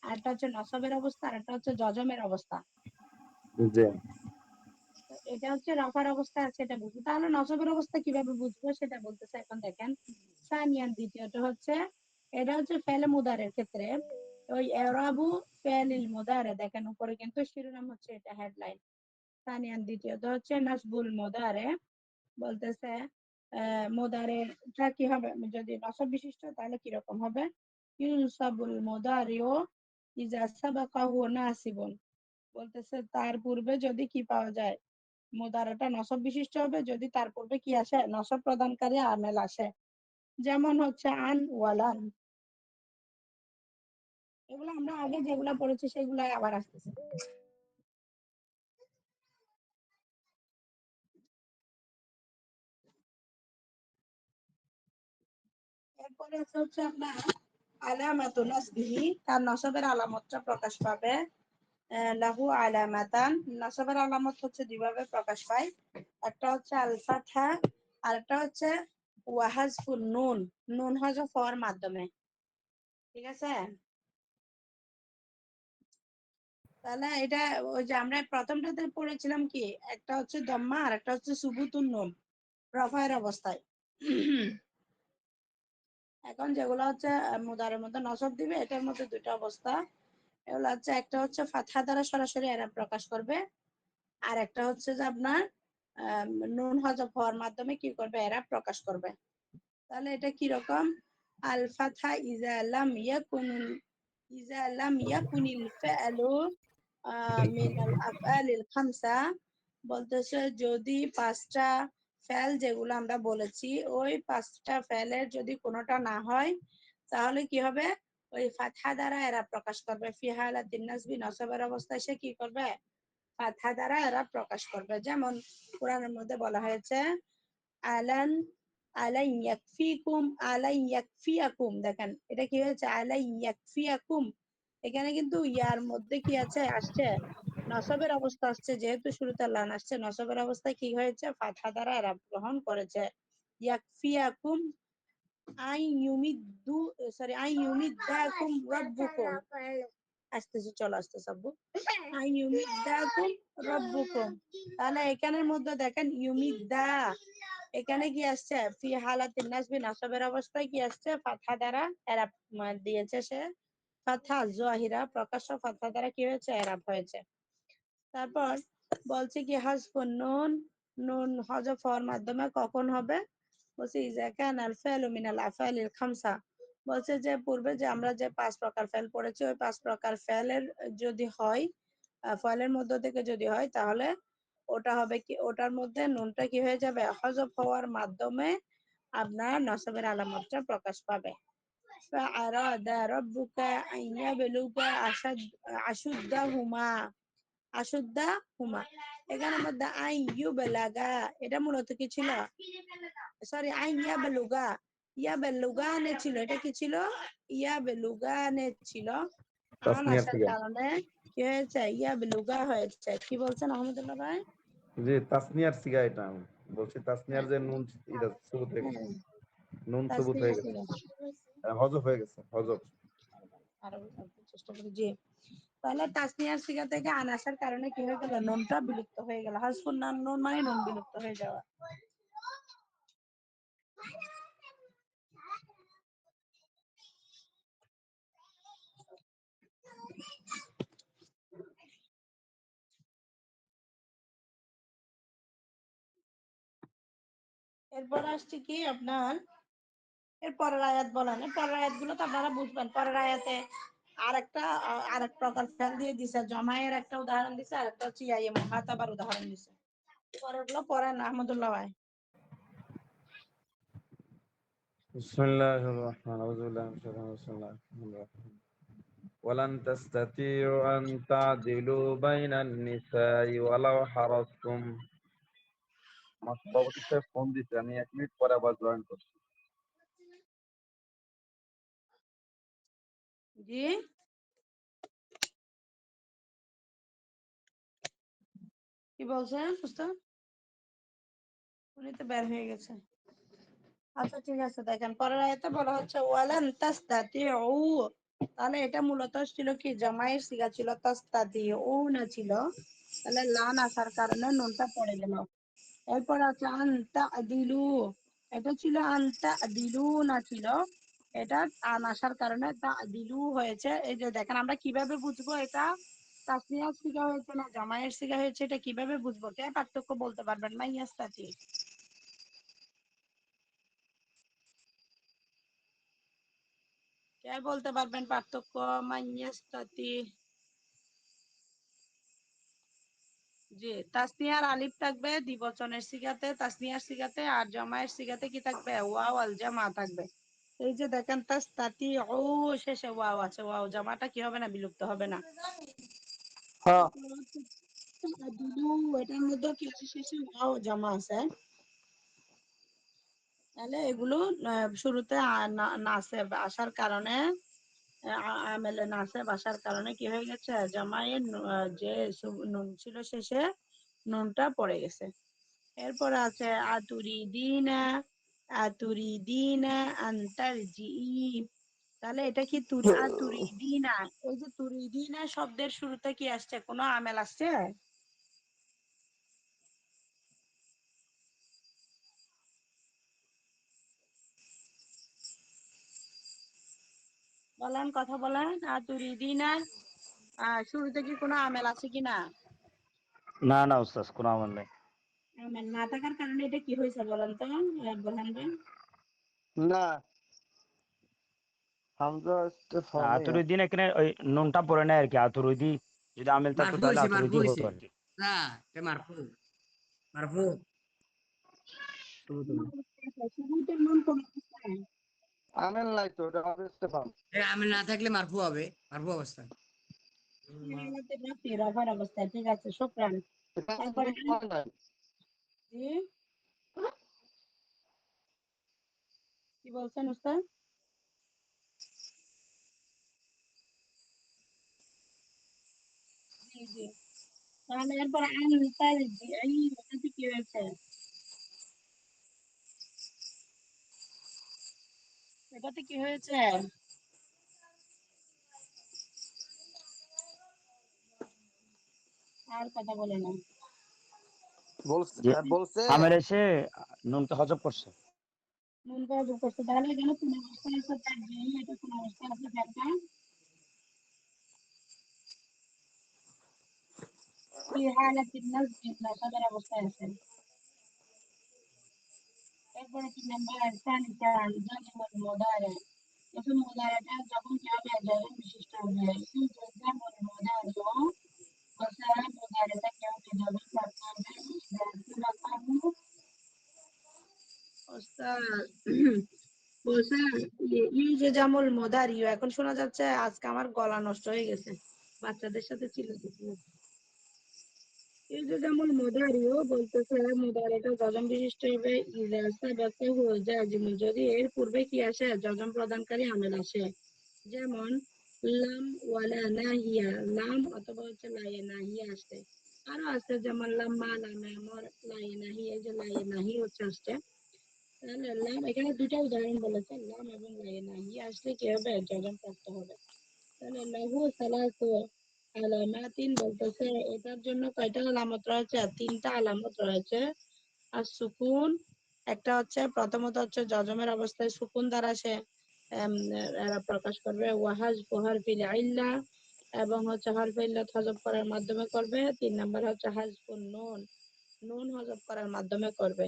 আরেকটা হচ্ছে নসবের অবস্থা, আর একটা হচ্ছে জজমের অবস্থা। জি তো এটা হচ্ছে রফার অবস্থা আছে, এটা বুঝবো। তাহলে নসবের অবস্থা কিভাবে বুঝবো সেটা বলতেছে এখন দেখেন। সানিয়ান দ্বিতীয়টা হচ্ছে, এটা হচ্ছে ফেলে মুদারের ক্ষেত্রে ওই এরাবু ফেলিল মুদারে, দেখেন উপরে কিন্তু শিরোনাম হচ্ছে এটা হেডলাইন। সানিয়ান দ্বিতীয়ত হচ্ছে নাসবুল মুদারে, বলতেছে মুদারেটা কি হবে যদি নসব বিশিষ্ট, তাহলে কিরকম হবে। ইউনসাবুল মুদারিও ইজা সাবাকাহু নাসিবুন, বলতেছে তার পূর্বে যদি কি পাওয়া যায়, মুদারাটা নসব বিশিষ্ট হবে যদি তার পূর্বে কি আসে, নসব প্রদানকারী আমেল আসে। যেমন হচ্ছে আন ওয়ালান, এগুলো আমরা আগে যেগুলা পড়েছি সেগুলাই আবার আসতেছে। এরপরে হচ্ছে আপনার আলামাতু নাসবিহি, তার নসবের আলামতটা প্রকাশ পাবে। লাহু আলামাতান, নসবের আলামত হচ্ছে দুইভাবে প্রকাশ পায়। একটা হচ্ছে আল ফাতহা, আর একটা হচ্ছে ওয়াহাজফুন নুন, নুন হযফ হওয়ার মাধ্যমে। ঠিক আছে? তাহলে এটা ওই যে আমরা প্রথমটাতে পড়েছিলাম কি, একটা হচ্ছে দম্মা আর একটা হচ্ছে সুবুতুন নুন রফায়ের অবস্থায়। এখন যেগুলো হচ্ছে মুদারের মধ্যে নসব দিবে, এটার মধ্যে দুইটা অবস্থা। এগুলো হচ্ছে একটা হচ্ছে ফাতহা দ্বারা সরাসরি এরা প্রকাশ করবে, আর একটা হচ্ছে যে আপনার নুন হযফ হওয়ার মাধ্যমে কি করবে, এরা প্রকাশ করবে। তাহলে এটা কি রকম, আল ফাতহা ইজা লাম ইয়াকুনিল ফাআলু মিনাল আফআলিল খামসা, বলতেছে যদি পাঁচটা ফেল যেগুলো আমরা বলেছি ওই পাঁচটা ফেলের যদি কোনোটা না হয়, তাহলে কি হবে, ওই ফাতহা দ্বারা এরা প্রকাশ করবে। ফি হালাতিন নাসবি, নসবের অবস্থায় সে কি করবে, ফাতহা দ্বারা এরা প্রকাশ করবে। যেমন কোরআনের মধ্যে বলা হয়েছে আলান আলাই ইয়াকফিকুম আলাই ইয়াকফিয়াকুম, দেখেন এটা কি হয়েছে আলাই ইয়াকফিয়াকুম, এখানে কিন্তু ইয়ার মধ্যে কি আছে আসছে, নসবের অবস্থা আসছে, যেহেতু শুরুতে লান আসছে, নসবের অবস্থায় কি হয়েছে, ফাতহা দ্বারা এরা গ্রহণ করেছে। ইয়াকফিয়াকুম আইয়ুমিদ্দাকুম রাব্বুকুম। আসতেছে, চলো আসতেছে আব্বু। আইয়ুমিদ্দাকুম রাব্বুকুম। তাহলে এখানের মধ্যে দেখেন ইউমিদ্দা, এখানে কি আসছে? ফি হালাতিন নাসবি, নাসবের অবস্থায় কি আসছে? ফাতহা দ্বারা এরাব দিয়েছে সে। ফাতহা যাহিরা, প্রকাশ্য ফাতহা দ্বারা কি হয়েছে? এরাব হয়েছে। তারপর বলছে কি হাজফুন নুন, নুন হযফ হওয়ার মাধ্যমে কখন হবে? বলছে ইজা কানা আল ফাইলু মিনাল আফআলিল খামসা। বলছে যে পূর্বে যে আমরা যে 5 প্রকার ফেল পড়েছি, ওই 5 প্রকার ফেলের যদি হয়, ফেলের মধ্য থেকে যদি হয়, তাহলে ওটা হবে কি? ওটার মধ্যে নুনটা কি হয়ে যাবে? হযফ হওয়ার মাধ্যমে আপনার নসবের আলামতটা প্রকাশ পাবে। ফাআরাদা রাব্বুকা আইয়াবলুগা আশুদ্দাহুমা, আশুদ্দা হুমা। এখানের মধ্যে আই ইউ বেলাগা, এটা মূলত কি ছিল? সরি, আই ইয়া বেলুগা, ইয়া বেলুগানে ছিল। এটা কি ছিল? ইয়া বেলুগানে ছিল। আন তাসনিয়ার আসার সিগা। কারণে কি হয়েছে? ইয়া বেলুগা হয়েছে। কি বলছেন আহমদুল্লাহ ভাই? জি, তাসনিয়ার সিগা এটা আমি বলছি। তাসনিয়ার হ্যাঁ, যে নুন এটা সুবুত হয়ে গেছে, হ্যাঁ, নুন সুবুত তাসনিয়া হয়ে গেছে, ছিল। হযফ হয়ে গেছে, হযফ। আরো চেষ্টা করি, জি। তাহলে তাসনিয়ার সিগা থেকে আন আসার কারণে কি হয়ে গেল? নুনটা বিলুপ্ত হয়ে গেল। হাসফুন নুন মানে নুন বিলুপ্ত হয়ে যাওয়া। এরপর আসছে কি আপনার, এর পরের আয়াত বলেন। এর পরের আয়াত গুলো তো আপনারা বুঝবেন। পরের আয়াতে আরেক প্রকার ফেল দিয়ে দিছে, জমায়ের একটা উদাহরণ দিছে, আর একটা হচ্ছে ইয়ায়ে মুখাতাবার উদাহরণ দিছে। পরের গুলো পড়েন আহমদুল্লাহ ভাই। বিসমিল্লাহির রহমানির রহিম। আউযু বিল্লাহি মিনাশ শাইতানির রাজিম। বিসমিল্লাহির রহমানির রহিম। ওয়ালান তাসতাতিউ আন তা'দিলু বাইনান নিসাই ওয়ালাউ হারাসতুম। আমার সভাপতি সাহেব ফোন দিছে, আমি 1 মিনিট পরে আবার জয়েন করছি। জি, কি বলছেন উস্তাদ? উনি তো বের হয়ে গেছে। আচ্ছা ঠিক আছে, দেখেন পরের আয়াতে বলা হচ্ছে ওয়ালান তাসতাতিউ। তাহলে এটা মূলত ছিল কি? জামাইয়ের সিগা ছিল, তাসতাতিউ না ছিল। তাহলে লান আসার কারণে নুনটা পড়ে গেল। এরপর আছে আনতা আদিলু, এটা ছিল আনতা আদিলু না ছিল, এটা আন আসার কারণে তা আদিলু হয়েছে। এই যে দেখেন, আমরা কিভাবে বুঝবো এটা তাসনিয়ার সিগা হয়েছে না জামাইয়ের সিগা হয়েছে? এটা কিভাবে বুঝবো? কে পার্থক্য বলতে পারবেন? মাইয়াস্তাতি, কে বলতে পারবেন পার্থক্য? মাইয়াস্তাতি। জি, তাসনিয়ার আলিফ থাকবে দ্বিবচনের সিগাতে, তাসনিয়ার সিগাতে, আর জামায়ের সিগাতে কি থাকবে? ওয়াও আল জামা থাকবে। এই যে দেখেন তাসতাতি ও, শেষে ওয়াও আছে, ওয়াও জামাটা কি হবে না? বিলুপ্ত হবে না। হ্যাঁ। এরপর হচ্ছে তাদিলু, এটার মধ্যে কি আছে? শেষে ওয়াও জামা আছে। তাহলে এগুলো শুরুতে নাসেব আসার কারণে, আমেলে নাসেব আসার কারণে কি হয়ে গেছে? জামায়ের যে নুন ছিল শেষে, নুনটা পড়ে গেছে। এরপর আছে আতুরিদিনা, আতুরিদিনা আনতারজিই। তাহলে এটা কি আতুরিদিনা, এই যে তুরিদিনা শব্দের শুরুতে কি আসছে? কোনো আমেল আসছে? বলেন, কথা বলেন। আতুরিদিনার শুরুতে কি কোনো আমেল আছে কিনা? না না উস্তাদ, কোনো আমল নাই। আমেল না থাকার কারণে এটা কি হয়েছে বলেন তো, বোরহান ভাই? না, হামজা ইস্তেফামে। আতরুদ্দিন এখানে ওই নুনটা পড়ে নাই আর কি। আতরুদ্দি যদি আমিল থাকতো মারফু তাহলে হয়েছে, মারফু আতরুদ্দি হয়েছে। হতো আর কি। না, এটা মারফু, মারফু। শুরুতে নুন কোন অবস্থায়? আমেল নাই তো, এটা হবে ইস্তেফাম। আমি না থাকলে মারফু হবে, মারফু অবস্থা। আলামতে নাফি, রফার অবস্থায়। ঠিক আছে, শুকরান। এটা তারপরে নুন হয় নাই। জি, কি বলছেন উস্তাদ? জি জি। তাহলে এরপর আনতারজিই, এটাতে কি হয়েছে? অঙ্কতে কি হয়েছে? আর কথা বলে না। বলছে যে বলছে আমের এসে নুনকে হজব করছে। নুন করা যোগ করছে, তাহলে এখানে কোন অবস্থায় আছে তার জন্য এটা কোন অবস্থায় আছে ফেলটা? কি হালাতিন নাসব নাসবের অবস্থায় আছে। এরপরে 3 নাম্বার সানিতান জাজমুল মুদারে। এখন মুদারেটা যখন কি হবে জবাব বিশিষ্ট হবে। এই জাজমুল মুদারিও বলছে মুদারেটা কেমন যাবে করতে হবে ইজাতুল ওস্তাদ বলছে যে জামুল মোদারিও। এখন শোনা যাচ্ছে আজকে আমার গলা নষ্ট হয়ে গেছে বাচ্চাদের সাথে চিল্লাতে। এই যে যেমন মোদারিও বলতেছে মোদারিটা যজম বিশিষ্ট হবে ইজা সাবাকা হুয়া জাজিমুন, যদি এর পূর্বে কি আসে যজম প্রদানকারী আমেল আসে। যেমন লাম ওয়ালা নাহিয়া, লাম অথবা হচ্ছে লাইয়ে নাহিয়া আসে। আরো আছে যেমন লাম্মা লামে আমর লাইয়ে নাহি, এই যে লাইয়ে নাহি হচ্ছে আসছে। তাহলে লাম এখানে দুইটা উদাহরণ বলেছে, লাম এবং লাইয়ে নাহি আসলে কি হবে যজম প্রাপ্ত হবে। তাহলে লাহু সালাসু আলামাতিন বলতেছে এটার জন্য কয়টা আলামত রয়েছে? 3টা আলামত রয়েছে। আর সুকুন একটা হচ্ছে, প্রথমত হচ্ছে যজমের অবস্থায় সুকুন দ্বারা সে এরা প্রকাশ করবে। ওয়াহাজ ফুহার ফিল ইল্লা, এবং হচ্ছে হরফে ইল্লাত হযফ করার মাধ্যমে করবে। 3 নাম্বার হচ্ছে হাজফুন নুন, নুন হযফ করার মাধ্যমে করবে।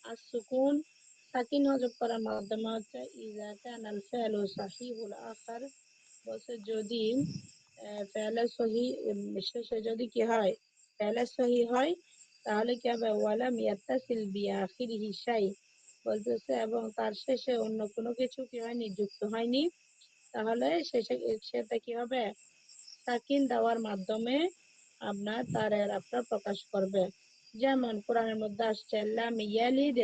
আর সুকুন সাকিন হযফ করার মাধ্যমে হচ্ছে ইযা কানাল ফি'লু সাহিহুল আখার, বলছে যদি ফেলে সহি শেষে যদি কি হয় ফেলে সহি হয় তাহলে কি হবে ওয়ালাম ইয়াত্তাসিল বিআখিরিহি শাই, বলতেছে এবং তার শেষে অন্য কোনো কিছু কি হয়নি যুক্ত হয়নি, তাহলে শেষে সেটা কি হবে সাকিন দেওয়ার মাধ্যমে আপনার তার এরাবটা প্রকাশ করবে। যেমন কোরআনের মধ্যে আসছে লাম ইয়ালিদ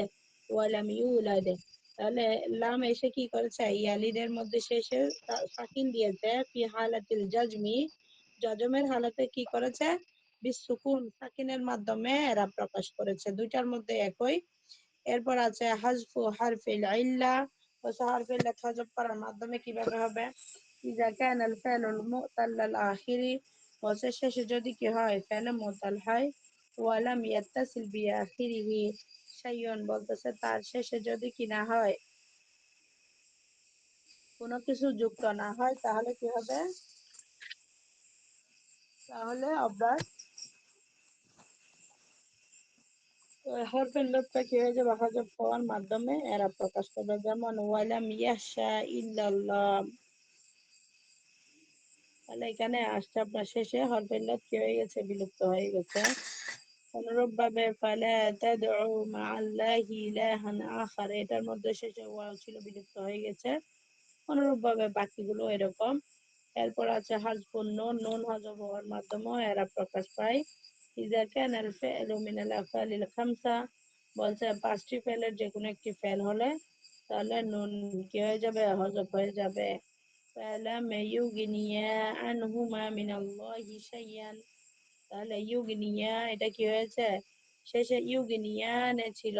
ওয়ালাম ইউলাদ, তাহলে লাম এসে কি করেছে ইয়ালিদের মধ্যে শেষে সাকিন দিয়েছে ফি হালাতিল জাজমি, জজমের হালাতে কি করেছে বিসুকুন সাকিনের মাধ্যমে এরা প্রকাশ করেছে, দুইটার মধ্যে একই। এরপর আছে হাজফু হারফিল ইল্লা, ও হারফিল ইল্লা হযফ করার মাধ্যমে কিভাবে হবে ইজা কানাল ফালুল মুতাল্লাল আখিরি, বসের শেষে যদি কি হয় ফেলে মুতাল হয়। ওয়ালাম ইয়াত্তাসিল বিআখিরিহি শাইয়ুন, বলতেছে তার শেষে যদি কি না হয় কোনো কিছু যুক্ত না হয় তাহলে কি হবে, তাহলে আপনার হরফের লোপটা কি হয়ে যাবে হযফ হওয়ার মাধ্যমে এরা প্রকাশ করবে। যেমন ওয়ালাম ইয়াশা ইল্লাল্লাহ, তাহলে এখানে আসছে আপনার শেষে হরফের লোপ কি হয়ে গেছে বিলুপ্ত হয়ে গেছে। অনুরূপভাবে ফালা তাদউ মাআল্লাহি ইলাহান আখার, এটার মধ্যে শেষে ওয়াও ছিল বিলুপ্ত হয়ে গেছে। অনুরূপভাবে বাকিগুলো এরকম। এরপর আছে হাজফুন নুন, নুন হযফ হওয়ার মাধ্যমে এরা প্রকাশ পায়। ইযা কানাল ফি'লু মিনাল আফআলিল খামসা, বলছে 5টি ফেলের যে কোনো একটি ফেল হলে তাহলে নুন কি হয়ে যাবে হযফ হয়ে যাবে। ফালাম ইউগনিয়া আনহুমা মিনাল্লাহি শাইয়ান, তাহলে ইউগনিয়া এটা কি হয়েছে শেষে ইউগনিয়ানে ছিল,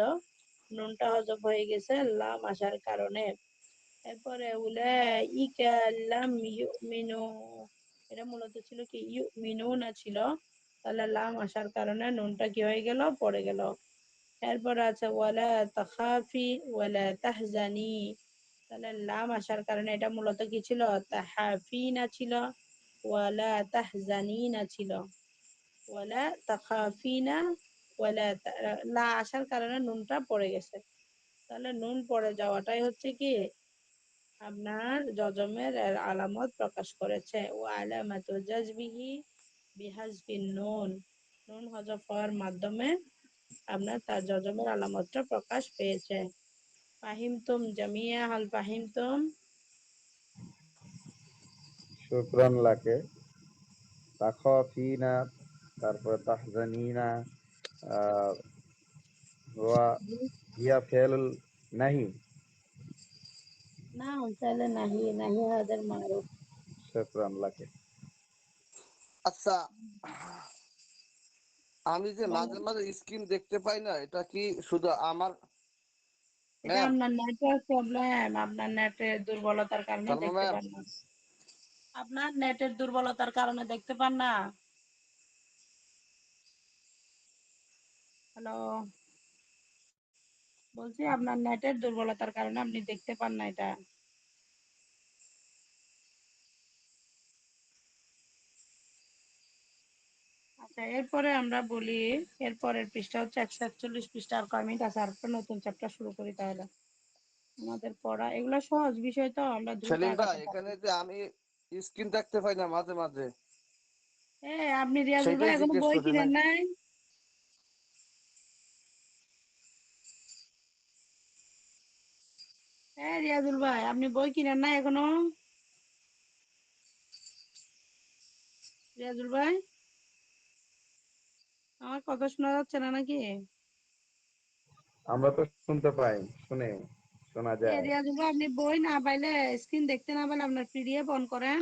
নুনটা হযফ হয়ে গেছে লাম আসার কারণে। এরপরে উলাইকা লাম ইউমিনু, এটা মূলত ছিল কি ইউমিনুনা ছিল, তাহলে লাম আসার কারণে নুনটা কি হয়ে গেল পড়ে গেল। এরপর আছে ওয়ালা তাখাফি ওয়ালা তাহজানি, তাহলে লাম আসার কারণে এটা মূলত কি ছিল তাহাফিনা ছিল, ওয়ালা তাহজানিনা ছিল। ওয়ালা তাখাফিনা ওয়ালা লা আসার কারণে নুনটা পড়ে গেছে, তাহলে নুন পড়ে যাওয়াটাই হচ্ছে কি আপনার জজমের আলামত প্রকাশ করেছে। ও আলামাতু জাজবিহি বিহাজফিন নুন, নুন হযফ হওয়ার মাধ্যমে আপনার তার জজমের আলামতটা প্রকাশ পেয়েছে। ফাহিমতুম জামিয়া হাল ফাহিমতুম? শুকরান লাকে। তাখাফিনা, তারপরে তাহজানিনা, আহ, ওয়া হিয়া ফেলুল নাহি। না তাহলে নাহি, নাহি হাজার মারুফ। শুকরান লাকে। আচ্ছা, আমি যে বলো। মাঝে মাঝে স্ক্রিন দেখতে পাই না, এটা কি শুধু আমার এটা ম্যাম, আপনার নেটওয়ার্ক প্রবলেম, আপনার নেটের দুর্বলতার কারণে সালমা দেখতে ম্যাম, পান না। আপনার নেটের দুর্বলতার কারণে দেখতে পান না। হ্যালো, বলছি আপনার নেটের দুর্বলতার কারণে আপনি দেখতে পান না এটা। আচ্ছা, এরপরে আমরা বলি, এরপরের পৃষ্ঠা হচ্ছে 141 পৃষ্ঠা। আর কয় মিনিট আছে? আর একটা নতুন চ্যাপ্টার শুরু করি তাহলে। আমাদের পড়া এগুলো সহজ বিষয়, তো আমরা দ্রুত সেলিম ভাই, আগাতে পারবো। এখানে যে আমি স্ক্রিন দেখতে পাই না মাঝে মাঝে, আপনি রিয়াজুল ভাই সেটাই এখনো জিজ্ঞেস বই করছি কিনেন ভাই। নাই? রিয়াজুল ভাই, আপনি বই কিনেন নাই এখনো? রিয়াজুল ভাই, আমার কথা শোনা যাচ্ছে না নাকি? আমরা তো শুনতে পাই, শোনা যায়। রিয়াজুল ভাই, আপনি বই না পাইলে, স্ক্রিন দেখতে না পাইলে আপনার পিডিএফ অন করেন।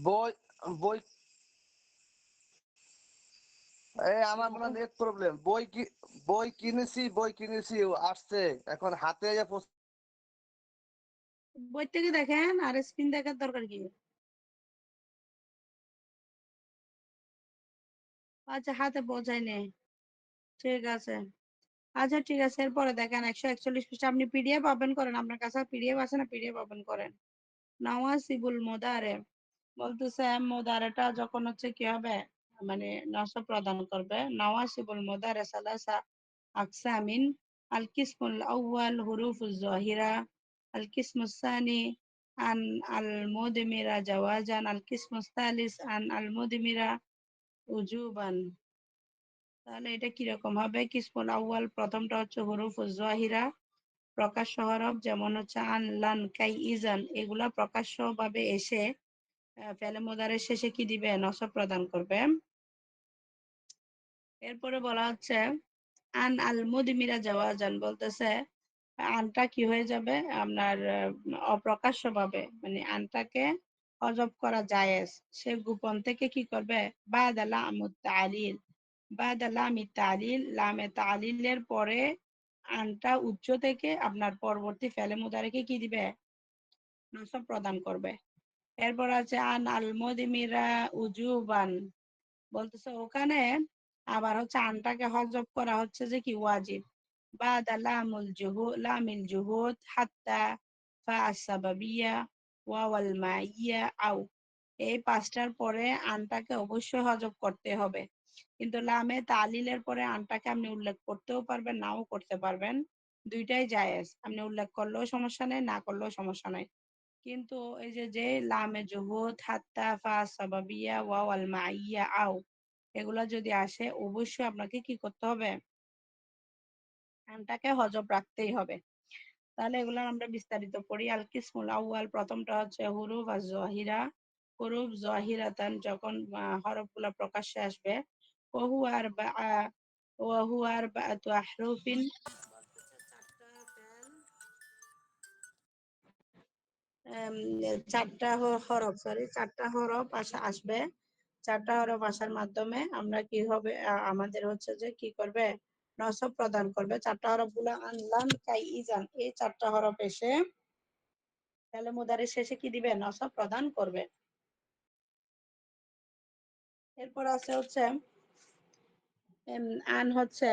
বই বই আমার মনে হয় নেট প্রবলেম। বই কিনেছি আসছে, এখন হাতে বই থেকে দেখেন, আর স্ক্রিন দেখার দরকার কি? আচ্ছা, হাতে বোঝাই নেই, ঠিক আছে। আচ্ছা, ঠিক আছে, এরপরে দেখেন 141 পৃষ্ঠা। আপনি পিডিএফ ওপেন করেন, আপনার কাছে পিডিএফ আছে না? পিডিএফ ওপেন করেন। নওয়াসিবুল মোদারে বলতেছে, মোদারেটা যখন হচ্ছে কি হবে, মানে নসব প্রদান করবে। নওয়াসিবুল মোদারে সালাসা আকসামিন। আল কিসমুল আউয়াল হুরুফুজ জাহিরা। আল কিসমুস সানি আন আল মুদমিরা জাওয়াজান। আল কিসমুস সালিস আন আল মুদমিরা উজুবান। তাহলে এটা কিরকম হবে? কিসমুল আউয়াল প্রথমটা হচ্ছে হুরুফুজ জাহিরা, প্রকাশ্য হরফ, যেমন হচ্ছে আন, লান, কাই, ইজান, এগুলা প্রকাশ্য ভাবে এসে ফেলে মোদারের শেষে কি দিবে? নসব প্রদান করবে। এরপরে বলা হচ্ছে আন আল মুদমিরা জাওয়াজান, বলতেছে আনটা কি হয়ে যাবে আপনার অপ্রকাশ্য ভাবে, মানে আনটাকে হজব করা জায়েজ, সে গোপন থেকে কি করবে? বাদা লামুত তালিল, বাদা লামি তালিল, লামে তালিলের পরে আনটা উচ্চ থেকে আপনার পরবর্তী ফেলে মুদারেকে কি দিবে? নসব প্রদান করবে। এরপর আছে আন আল মুদমিরা উজুবান, বলতেছে ওখানে আবার হচ্ছে আনটাকে হজব করা হচ্ছে যে কি ওয়াজিব। বাদা লামিল জুহুদ হাত্তা ফা আস-সাবাবিয়া ওয়াওয়াল মাইয়া আও, এই পাঁচটার পরে আনটাকে অবশ্যই হজব করতে হবে। কিন্তু লামে তালিলের পরে আনটাকে আপনি উল্লেখ করতেও পারবেন, নাও করতে পারবেন, দুইটাই জায়েজ। আপনি উল্লেখ করলেও সমস্যা নেই, না করলেও সমস্যা নাই। কিন্তু এই যে যে লামে জুহুদ হাত্তা ফা সাবাবিয়া ওয়াও আল মাইয়া আও, এগুলা যদি আসে, অবশ্যই আপনাকে কি করতে হবে? আনটাকে হজব রাখতেই হবে। তাহলে এগুলো আমরা বিস্তারিত পড়ি। আল কিসমুল আউয়াল প্রথমটা হচ্ছে হুরুফ আর জহিরা। হুরুফ জহিরাতান, যখন হরফগুলা প্রকাশ্যে আসবে। ওহু আর বা ওহু আর বাতু আহরুফিন, চারটা হরফ, চারটা হরফ আসবে। চারটা হরফ আসার মাধ্যমে আমরা কি হবে, আমাদের হচ্ছে যে কি করবে? নসব প্রদান করবে। চারটা হরফ গুলো আনলাম কাই ইজান, এই চারটা হরফ এসে তাহলে মুদারের শেষে কি দিবে? নসব প্রদান করবে। এরপর আছে হচ্ছে আন হচ্ছে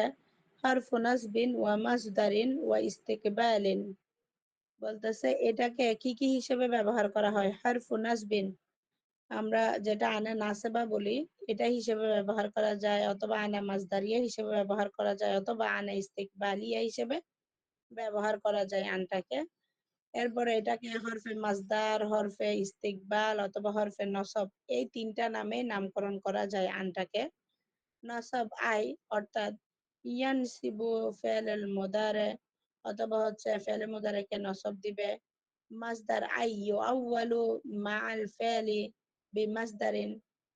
হারফু নাসবিন ওয়া মাসদারিন ওয়া ইস্তিকবালিন, বলতেছে এটাকে কি কি হিসেবে ব্যবহার করা হয়? হারফু নাসবিন, আমরা যেটা আনা নাসেবা বলি, এটা হিসেবে ব্যবহার করা যায়, অথবা আনা মাসদারিয়া হিসেবে ব্যবহার করা যায়, অথবা আনা ইস্তিকবালিয়া হিসেবে ব্যবহার করা যায় আনটাকে। এরপরে এটাকে হরফে মাসদার, হরফে ইস্তিকবাল, অথবা হরফে নসব, এই তিনটা নামে নামকরণ করা যায় আনটাকে। নসব আই, অর্থাৎ ইয়ানসিবু ফেল মুদারে, অথবা হচ্ছে ফেল মুদারেকে নসব দিবে। মাসদার আই ইউআউয়ালু মাআল ফেলি বিমাসদারিন,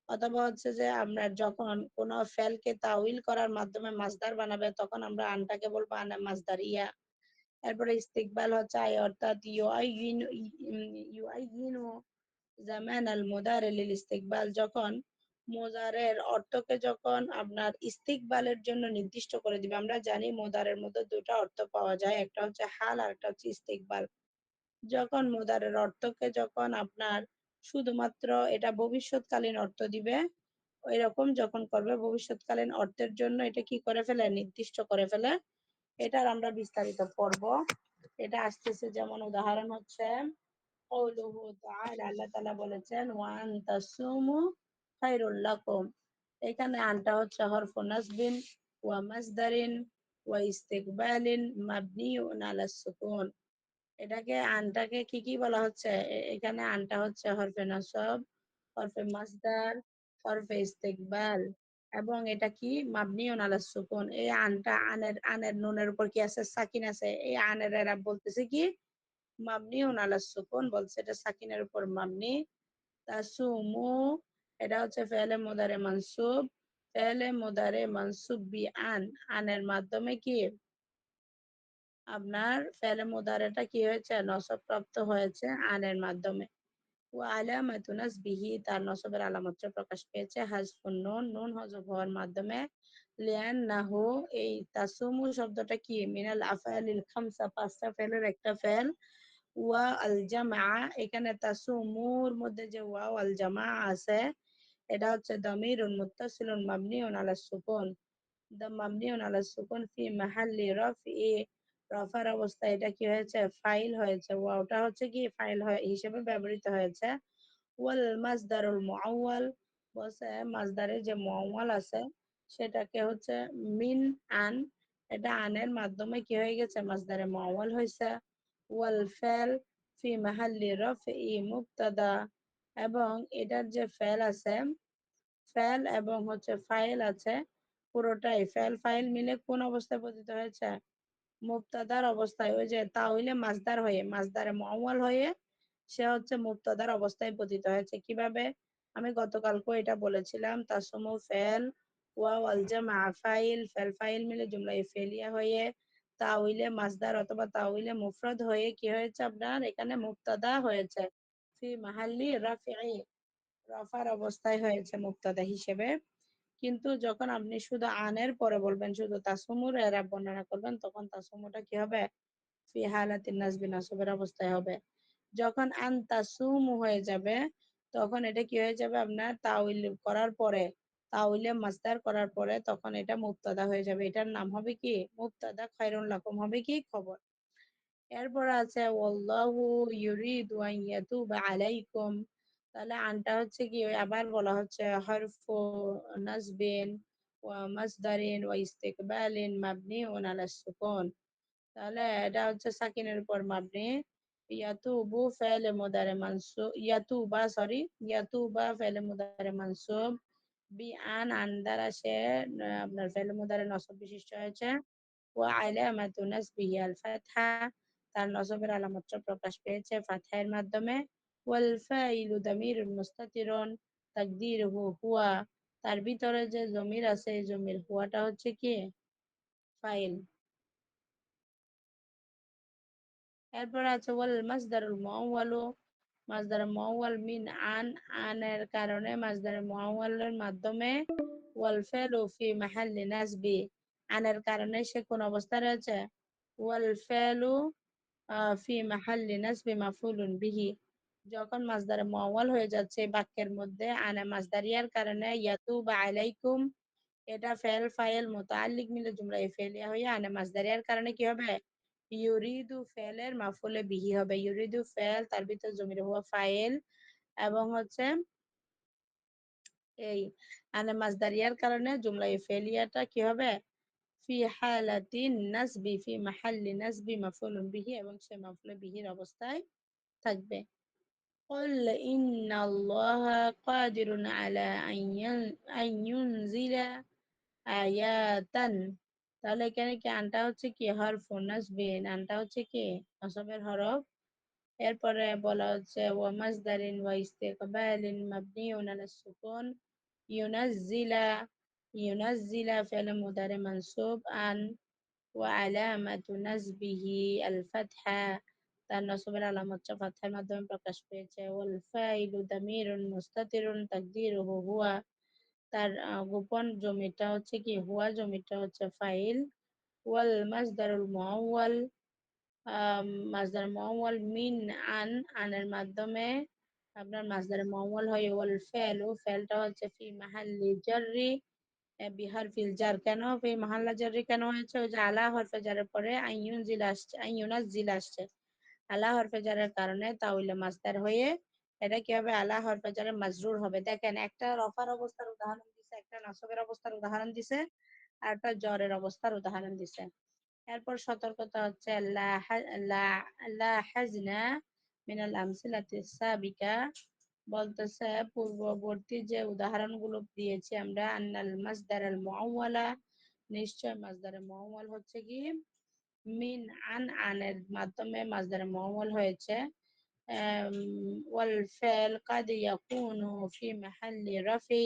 অথবা হচ্ছে যে আমরা যখন কোন ফেলকে তাউইল করার মাধ্যমে মাসদার বানাবে, তখন আমরা আনটাকে বলবো আনা মাসদারিয়া। এরপরে ইস্তিকবাল হচ্ছে আই, অর্থাৎ ইউআইয়িনু জামান আল মুদারে লিল ইস্তিকবাল, যখন মোজারের অর্থকে যখন আপনার ইস্তিকবালের জন্য নির্দিষ্ট করে দিবে, আমরা জানি মোদারের মধ্যে দুটো অর্থ পাওয়া যায়, একটা হচ্ছে হাল আর একটা হচ্ছে ইস্তিকবাল। যখন মোদারের অর্থকে যখন আপনার শুধুমাত্র এটা ভবিষ্যৎকালীন অর্থ দিবে, এরকম যখন করবে ভবিষ্যৎকালীন অর্থের জন্য এটা কি করে ফেলে, নির্দিষ্ট করে ফেলে। এটার আমরা বিস্তারিত পড়ব। এটা আসতেছে, যেমন উদাহরণ হচ্ছে কওলুহু তাআলা, আল্লাহ তাআলা বলেছেন ওয়া আন তাসুমু খায়রুল লাকুম। এখানে আনটা হচ্ছে হরফু নাসবিন ওয়া মাসদারিন ওয়া ইস্তিকবালিন মাবনিউন আলা সুকুন। এটাকে আনটাকে কি বলা হচ্ছে? এখানে আনটা হচ্ছে হরফে নসব, হরফে মাসদার, হরফে ইস্তিকবাল, এবং এটা কি মাবনিউন আলা সুকুন। এই আনটা আনের নুনের উপর কি আছে? সাকিন আছে। এই আনের এরা বলতেছে কি মাবনিউন আলা সুকুন, বলছে এটা সাকিনের উপর মাবনি। তাসুমু, এটা হচ্ছে ফেলে মুদারে মানসুব, ফেলে মুদারে মানসুব বি আন, আনের মাধ্যমে কি আপনার ফেলে মুদারেটা কি হয়েছে? নসব প্রাপ্ত হয়েছে আনের মাধ্যমে। ও আলামাতু নাসবিহি, তার নসবের আলামত প্রকাশ পেয়েছে হাজফুন নুন, নুন হযফ হওয়ার মাধ্যমে। লিআন্নাহু, এই তাসুমু শব্দটা কি মিনাল আফআলিল খামসা, পাঁচটা ফেলের একটা ফেল। ওয়া আল জামা, এখানে তাসুমুর মধ্যে যে ওয়াও আল জামা আছে, এটা হচ্ছে দামিরুন মুত্তাসিলুন মাবনিউন আলা সুকুন, মাবনিউন আলা সুকুন ফি মাহাল্লি রাফই, রফার অবস্থায় এটা কি হয়েছে? ফাইল হয়েছে। ওয়াওটা হচ্ছে কি ফাইল হিসেবে ব্যবহৃত হয়েছে। ওয়াল মাসদারুল মুআওয়াল, বলছে মাসদারের যে মুআওয়াল আছে সেটাকে হচ্ছে মিন আন, এটা আনের মাধ্যমে কি হয়ে গেছে? মাসদারে মুআওয়াল হয়েছে। ওয়াল ফাল ফি মাহাল্লি রাফই মুবতাদা, এবং এটার যে ফেল আছে, ফেল এবং হচ্ছে ফাইল আছে, পুরোটাই ফেল ফাইল মিলে কোন অবস্থায় পতিত হয়েছে? মুবতাদার অবস্থায়। ওই যে তাহলে মাসদার হয়ে, মাসদারে মুআওয়াল হয়ে সে হচ্ছে মুবতাদার অবস্থায় পতিত হয়েছে। কিভাবে? আমি গতকালকে এটা বলেছিলাম, তাসমু ফেল, ওয়াও আল জামা ফাইল, ফেল ফাইল মিলে জুমলায়ে ফেলিয়া হয়ে তাউইলে মাসদার অথবা তাউইলে মুফরদ হয়ে কি হয়েছে? আপনার এখানে মুবতাদা হয়েছে। ফি মাহাল্লি রাফি'i, রফার অবস্থায় হয়েছে মুবতাদা হিসেবে। কিন্তু যখন আপনি শুধু আনের পরে বলবেন, শুধু তাসমুর এরা বর্ণনা করবেন, তখন তাসমুটা কি হবে? ফি হালাতিন নাসবি, নাসবের অবস্থায় হবে। যখন আন তাসুমু হয়ে যাবে, তখন এটা কি হয়ে যাবে? আপনার তাউইল করার পরে, তাউইলে মাসদার করার পরে তখন এটা মুবতাদা হয়ে যাবে। এটার নাম হবে কি? মুবতাদা। খায়রুল লাকুম হবে কি? খবর। এরপর আছে ওয়াল্লাহু ইউরিদু আন ইয়াতুবা আলাইকুম, তাহলে আনটা হচ্ছে কি ওই আবার বলা হচ্ছে হরফু নাসবিন ওয়া মাসদারিন ওয়া ইস্তিকবালিন মাবনিউন আলা সুকুন, তাহলে এটা হচ্ছে সাকিনের উপর মাবনি। ইয়াতুবু ফেলে মুদারে মানসুব, ইয়াতুবা সরি, ইয়াতুবা ফেলে মুদারে মানসুব বি আন, আন দ্বারা সে আপনার ফেলে মুদারে নসব বিশিষ্ট হয়েছে। ওয়া আলামাতু নাসবিহি আল ফাতহা, তার নসবের আলামতটা প্রকাশ পেয়েছে ফাতহার মাধ্যমে। ওয়াল ফাইলু দামিরুন মুস্তাতিরুন তাকদিরুহু হুয়া, তার ভিতরে যে জমির আছে এই জমির হুয়াটা হচ্ছে কি ফাইল। এরপর আছে ওয়াল মাসদারুল মুআওয়ালু, মাসদার মুআওয়াল মিন আন, আনের কারণে মাসদার মুআওয়ালের মাধ্যমে। ওয়াল ফাইলু ফি মাহাল্লি নাসবি, আনের কারণে সে কোন অবস্থায় রয়েছে? ওয়াল ফাইলু ফি মাহাল্লি নাসবি মাফউলুন বিহি, যখন মাসদারে মুআওয়াল হয়ে যাচ্ছে বাক্যের মধ্যে আনা মাসদারিয়ার কারণে ইয়াতুবা আলাইকুম, এটা ফেল ফাইল মুতাআল্লিক মিলে জুমলা ফেলিয়া হয়ে আনা মাসদারিয়ার কারণে কি হবে? ইউরিদু ফেলের মাফুলে বিহি হবে। ইউরিদু ফেল, তার ভিতর জমির হুয়া ফাইল, এবং হচ্ছে এই আনা মাসদারিয়ার কারণে জুমলা ফেলিয়াটা কি হবে? ফি হালাতিন নাসবি ফি মাহাল্লি নাসবি মাফউলুন বিহি, এবং সে মাফউলে বিহির অবস্থায় থাকবে। قل إن الله قادر على أن ينزل আয়াতান, তাহলে এখানে কি আনটা হচ্ছে কি হরফ নাসবিন, আনটা হচ্ছে কি নসবের হরফ। এরপরে বলা হচ্ছে ওয়া মাসদারিন ওয়া ইস্তিকবালিন মাবনিউন আলা সুকুন। ইউনাজ্জিলা, ইউনাজ্জিলা ফি'ল মুদারি মানসুব আন, ওয়া আলামাতু নাসবিহি আল ফাতহা, তার নসবের আলামত ফাতহার মাধ্যমে প্রকাশ পেয়েছে। ওয়াল ফাইলু দামিরুন মুস্তাতিরুন তাকদিরুহু হুয়া, তার গোপন জমিটা হচ্ছে কি, হুয়া জমিটা হচ্ছে ফাইল। ওয়াল মাসদারুল মুআওয়াল, মাসদার মুআওয়াল মিন আন, আনের মাধ্যমে আপনার মাসদার মুআওয়াল হয়। ওয়াল ফেলু, ফেলটা হচ্ছে ফি মাহাল্লি জাররি, বিহার ফিল জার। কেন ফি মাহাল্লা জাররি কেন হয়েছে? ওই যে আলা হরফে জারের পরে আইয়ুন জিল আসছে, আইয়ুনাস জিল আসছে। আলা হরফে জারের কারণে তাহলে মাসদার হয়ে এটা কি হবে? আলা হরফে জারে মাজরুর হবে। দেখেন, একটা রফার অবস্থার উদাহরণ দিছে, একটা নাসবের অবস্থার উদাহরণ দিছে, আর একটা জ্বরের অবস্থার উদাহরণ দিছে। এরপর সতর্কতা হচ্ছে লা হাজনা মিনাল আমসিলাতি সাবিকা, বলতেছে পূর্ববর্তী যে উদাহরণগুলো দিয়েছি আমরা, আন্নাল মাসদার আল মুআওয়ালা, নিশ্চয় মাসদারে মুআওয়াল হচ্ছে কি মিন আন, আনের মাধ্যমে মাসদারে মুআওয়াল হয়েছে। ওয়াল ফাইল কাদ ইয়াকুনু ফি মাহাল্লি রাফি,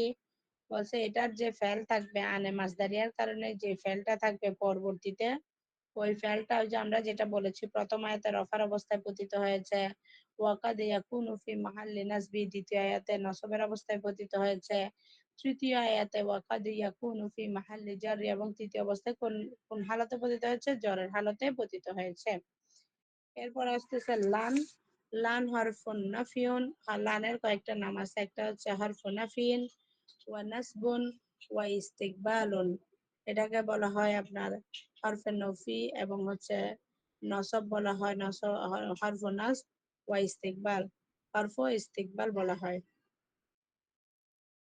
বলছে এটার যে ফেল থাকবে আনে মাসদারিয়ার কারণে, যে ফেলটা থাকবে পরবর্তীতে, ওই ফেলটা ওই যে আমরা যেটা বলেছি প্রথম আয়াতে রফার অবস্থায় পতিত হয়েছে। ওয়াকাদ ইয়াকুনু ফি মাহাল্লি নাসবি, দ্বিতীয় আয়াতে নসবের অবস্থায় পতিত হয়েছে। তৃতীয় আয়াতে ওয়াকাদ ইয়াকুনু ফি মাহাল্লি জাররি, এবং তৃতীয় অবস্থায় কোন কোন হালতে পতিত হয়েছে? জ্বরের হালতে পতিত হয়েছে। এরপর আসতেছে লান। লান হরফুন নাফিউন, লানের কয়েকটা নাম আছে, একটা হচ্ছে হরফুন নাফিন, ওয়া নাসবুন, ওয়া ইস্তিকবালুন। এটাকে বলা হয় আপনার হরফে নফি, এবং হচ্ছে নসব বলা হয় হরফ নাসব, ওয়া ইস্তিকবাল, হরফ ইস্তিকবাল বলা হয়।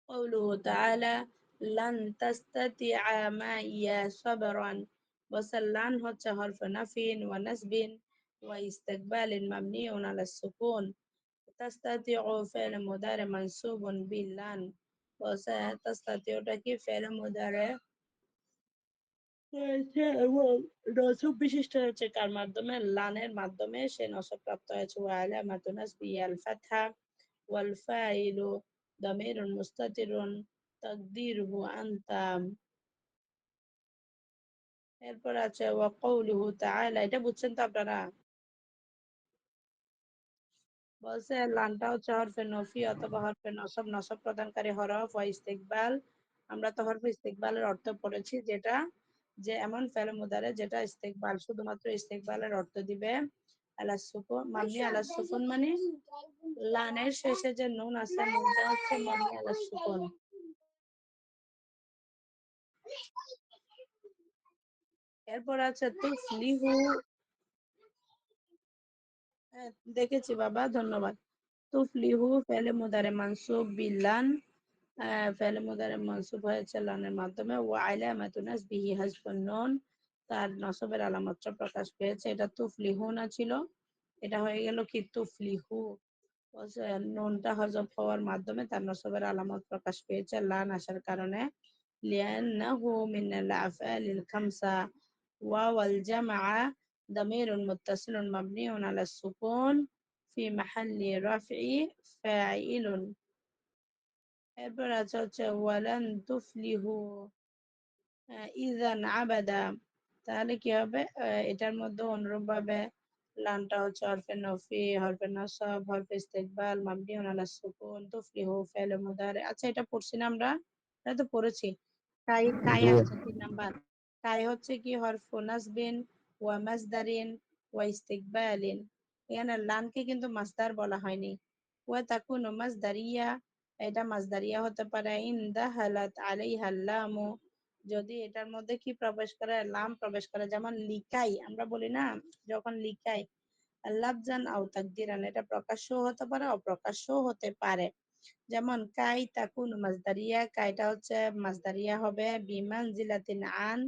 قوله تعالى لن تستطيع معي صبرا، وسلان হচ্ছে হরফ নাফিন ওয়া নাসবিন ওয়া ইস্তিকবালিন মাবনিউন আলা সুকুন। تستطيع فعل مضارع منصوب باللام، تستطيعটা কি ফেল মুদারে হয়েছে এবং নসব বিশিষ্ট হচ্ছে কার মাধ্যমে? লানের মাধ্যমে সে নসব প্রাপ্ত হয়েছে। ওয়া আলামাতু নাসবিহি আল ফাতহা, ওয়াল ফাইলু দামিরুন মুস্তাতিরুন তাকদিরুহু আনতা। এরপর আছে ওয়া কওলুহু তাআলা, এটা বুঝছেন তো আপনারা? বলছে লানটা হচ্ছে হরফে নফি অথবা হরফে নসব, নসব প্রদানকারী হরফ। ওয়া ইস্তিকবাল, আমরা তো হরফে ইস্তিকবালের অর্থ পড়েছি, যেটা যে এমন ফেল মুদারে যেটা ইস্তিকবাল, শুধুমাত্র ইস্তিকবালের অর্থ দিবে আলা সুকুন, মাবনি আলা সুকুন, মানে লানের শেষে যে নুন আছে, নুনটা হচ্ছে মাবনি আলা সুকুন। এরপর আছে তুফলিহু, দেখেছি বাবা, ধন্যবাদ। তুফলিহু ফেলে মুদারে মানসুব বিল্লান, ফেলে মুদারে মানসুব হয়েছে লানের মাধ্যমে। ওয়া আলামাতু নাসবিহি হাজফুন নুন, তার নসবের আলামতটা প্রকাশ পেয়েছে। এটা তুফলিহুনা ছিল, এটা হয়ে গেল কি তুফলিহু। বলছে নুনটা হযফ হওয়ার মাধ্যমে তার নসবের আলামত প্রকাশ পেয়েছে লান আসার কারণে। লিআন্নাহু মিনাল আফআলিল খামসা, ওয়াওয়াল জামআ দামিরুন মুত্তাসিলুন মাবনিউন আলা সুকুন ফি মাহাল্লি রাফই ফাইলুন। এরপর আছে হচ্ছে ওয়ালান তুফলিহু ইযান আবাদা, তাহলে কি হবে? এটার মধ্যে অনুরূপ ভাবে লামটা হচ্ছে হরফে নফি, হরফে নসব, হরফে ইস্তিকবাল মাবনিউন আলা সুকুন, তুফলিহু ফেল মুদারে। আচ্ছা, এটা পড়ছি না আমরা? এটা তো পড়েছি। কাই, কাই জি আসছে 3 নাম্বার। কাই হচ্ছে কি হরফ নাসবিন ওয়া মাসদারিন ওয়া ইস্তিকবালিন। এখানে লামকে কিন্তু মাসদার বলা হয়নি। ওয়া তাকুনু মাসদারিয়া, এটা মাসদারিয়া হতে পারে। ইন দাহালাত আলাইহা লামু, যদি এটার মধ্যে কি প্রবেশ করে? লাম প্রবেশ করে। যেমন লিকাই, আমরা বলি না যখন লিকাই লাফজান আও তাকদিরান, এটা প্রকাশ্য হতে পারে, অপ্রকাশ্য হতে পারে। যেমন কাই তাকুন মাজদারিয়া, কাইটা হচ্ছে মাজদারিয়া হবে বিমানজিলাতিন আন,